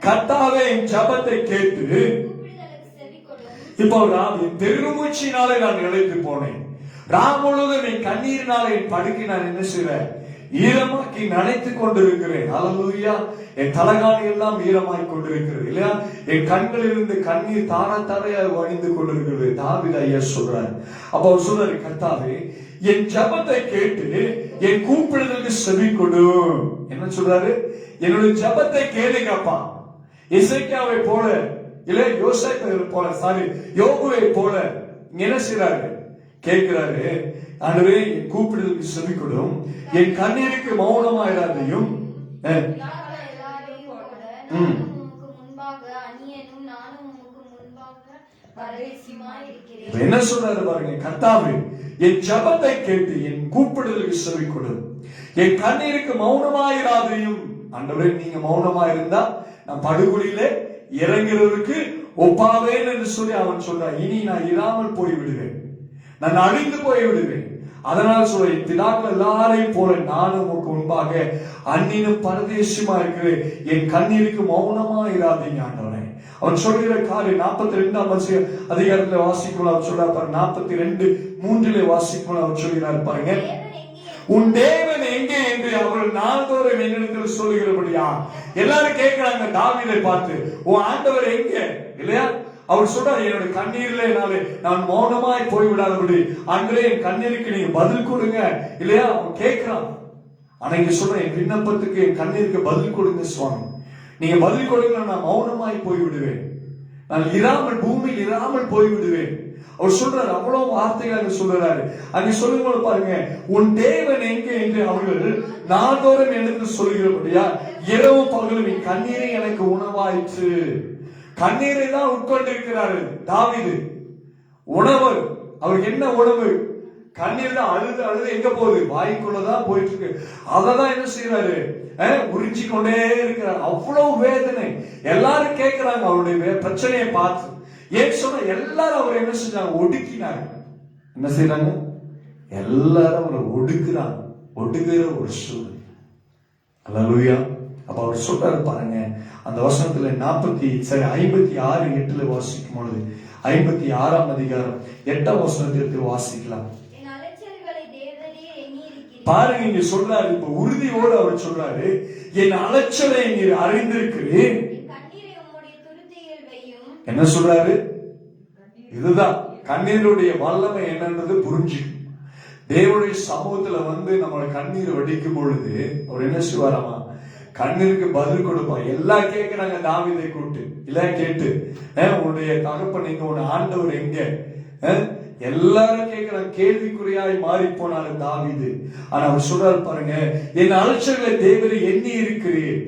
கர்த்தாவே என் ஜெபத்தை கேட்டு, இப்போ என் பெருமூச்சினாலே நான் இழைத்து போனேன், ராம் முழுவதும் என் கண்ணீரினாலே என் படுக்கை நான் என்ன செய்றேன், ஈரமாக்கி நனைத்துக் கொண்டிருக்கிறேன். அல்லேலூயா. என் தலகாணி எல்லாம் ஈரமாய் கொண்டிருக்கிறது இல்லையா, என் கண்களில் இருந்து கண்ணீர் தாரையாக வழிந்து கொண்டிருக்கிறது. தாவீது ஐயா சொல்றாரு. அப்ப அவர் சொல்றாரு, கர்த்தாவே என் ஜெபத்தை கேட்டு என் கூப்பிடுதலுக்கு செவி கொடு. என்ன சொல்றாரு, என்னுடைய ஜெபத்தை கேளுங்கப்பா. எசேக்கியாவை போல இல்ல, யோசேப்பை போல, யோபுவை போல என்ன செய்றாரு, கேட்கிறாரு. ஆண்டவரே என் கூப்பிடுதலுக்கு செவி கொடும், என் கண்ணீருக்கு மௌனமாயிராதையும். என்ன சொல்றாரு பாருங்க, கர்த்தாவே என் ஜெபத்தை கேட்டு என் கூப்பிடுதலுக்கு செவி கொடும், என் கண்ணீருக்கு மௌனமாயிராதையும். ஆண்டவரே நீங்க மௌனமாயிருந்தா நான் படுகொலியிலே இறங்குறதுக்கு ஒப்பாவேன் என்று சொல்லி அவன் சொல்றான். இனி நான் இராமல் போய் விடுவேன், நான் அழிந்து போய் விடுவேன். அதனால சொல்ற, பிதாக்கள் எல்லாரையும் போல நானும் உனக்கு முன்பாக அந்நினும் பரதேசியமா இருக்கிறேன், என் கண்ணீருக்கு மௌனமா இராதீங்க ஆண்டவனே. அவன் சொல்கிற காரியம் 42ஆம் அதிகாரத்துல வாசிக்கும் அவர் சொல்றார் பாருங்க, 42:3 வாசிக்கும் அவர் சொல்கிறார் பாருங்க, உன் தேவன் எங்கே என்று அவர்கள் நாள்தோறும் என்னிடத்தில் சொல்லுகிறபடியா. எல்லாரும் கேட்கிறாங்க தாவீதை பார்த்து, உன் ஆண்டவர் எங்கே இல்லையா. அவர் சொல்றாரு, என்னோட கண்ணீர்ல நான் மௌனமாய் போய்விடாதபடி அன்றே என் கண்ணீருக்கு நீங்க பதில் கொடுங்க இல்லையா. அவன் கேட்கிறான். ஆனா இங்க சொல்றேன், என் விண்ணப்பத்துக்கு என் கண்ணீருக்கு பதில் கொடுங்க சுவாமி. நீங்க பதில் கொடுங்க, நான் மௌனமாய் போய்விடுவேன், நான் இராமல் பூமியில் இராமல் போய்விடுவேன். அவர் சொல்றாரு, அவ்வளவு வார்த்தைகள் அங்க சொல்றாரு. அங்க சொல்லும்போது பாருங்க, உன் தேவன் எங்கே என்று அவர்கள் நாள்தோறும் எழுந்து சொல்கிறபடியா இரவும் பகலும் என் கண்ணீரை எனக்கு உணவாயிற்று. கண்ணீரை தான் உட்கொண்டிருக்கிறாரு தாவீது. உணவு அவருக்கு என்ன உணவு? கண்ணீர் தான். அழுது அழுது எங்க போகுது? வாய்க்குள்ளதான் போயிட்டு இருக்கு. அததான் என்ன செய்யறாரு? உறிஞ்சி கொண்டே இருக்கிறார். அவ்வளவு வேதனை. எல்லாரும் கேட்கிறாங்க அவருடைய பிரச்சனையை பார்த்து. ஏன் சொன்ன எல்லாரும் அவர் என்ன செஞ்சாங்க? ஒடுக்கினாங்க. என்ன செய்யறாங்க? எல்லாரும் அவரை ஒடுக்குறாங்க. ஒடுக்குற ஒரு சூழ்நிலை. அல்லேலூயா. அப்ப அவர் சொல்றாரு பாருங்க, அந்த வசனத்துல 56:8 வாசிக்கும் பொழுது, 56ஆம் அதிகாரம் 8ஆம் வசனத்திற்கு வாசிக்கலாம். பாருங்க, இங்க சொல்றாரு, இப்ப உறுதியோடு அவர் சொல்றாரு, என் அலைச்சலை நீர் அறிந்திருக்கிறேன். என்ன சொல்றாரு? இதுதான் கண்ணீருடைய வல்லமை என்னன்றது புரிஞ்சு தேவனுடைய சமூகத்துல நம்ம கண்ணீர் வடிக்கும் பொழுது அவர் என்ன செய்வாராமா? கண்ணீருக்கு பதில் கொடுப்பார். எல்லாம் கேட்கிறாங்க தாவீதை கூட்டு, இல்ல கேட்டு உன்னுடைய தகப்பன் எங்க, உன் ஆண்டவர் எங்க? எல்லாரும் கேட்கிறாங்க. கேள்விக்குறியாய் மாறி போனாலும் தாவீது. ஆனா அவர் சொல்றாரு பாருங்க, என் அலைச்சல்களை தேவனை எண்ணி இருக்கிறேன்.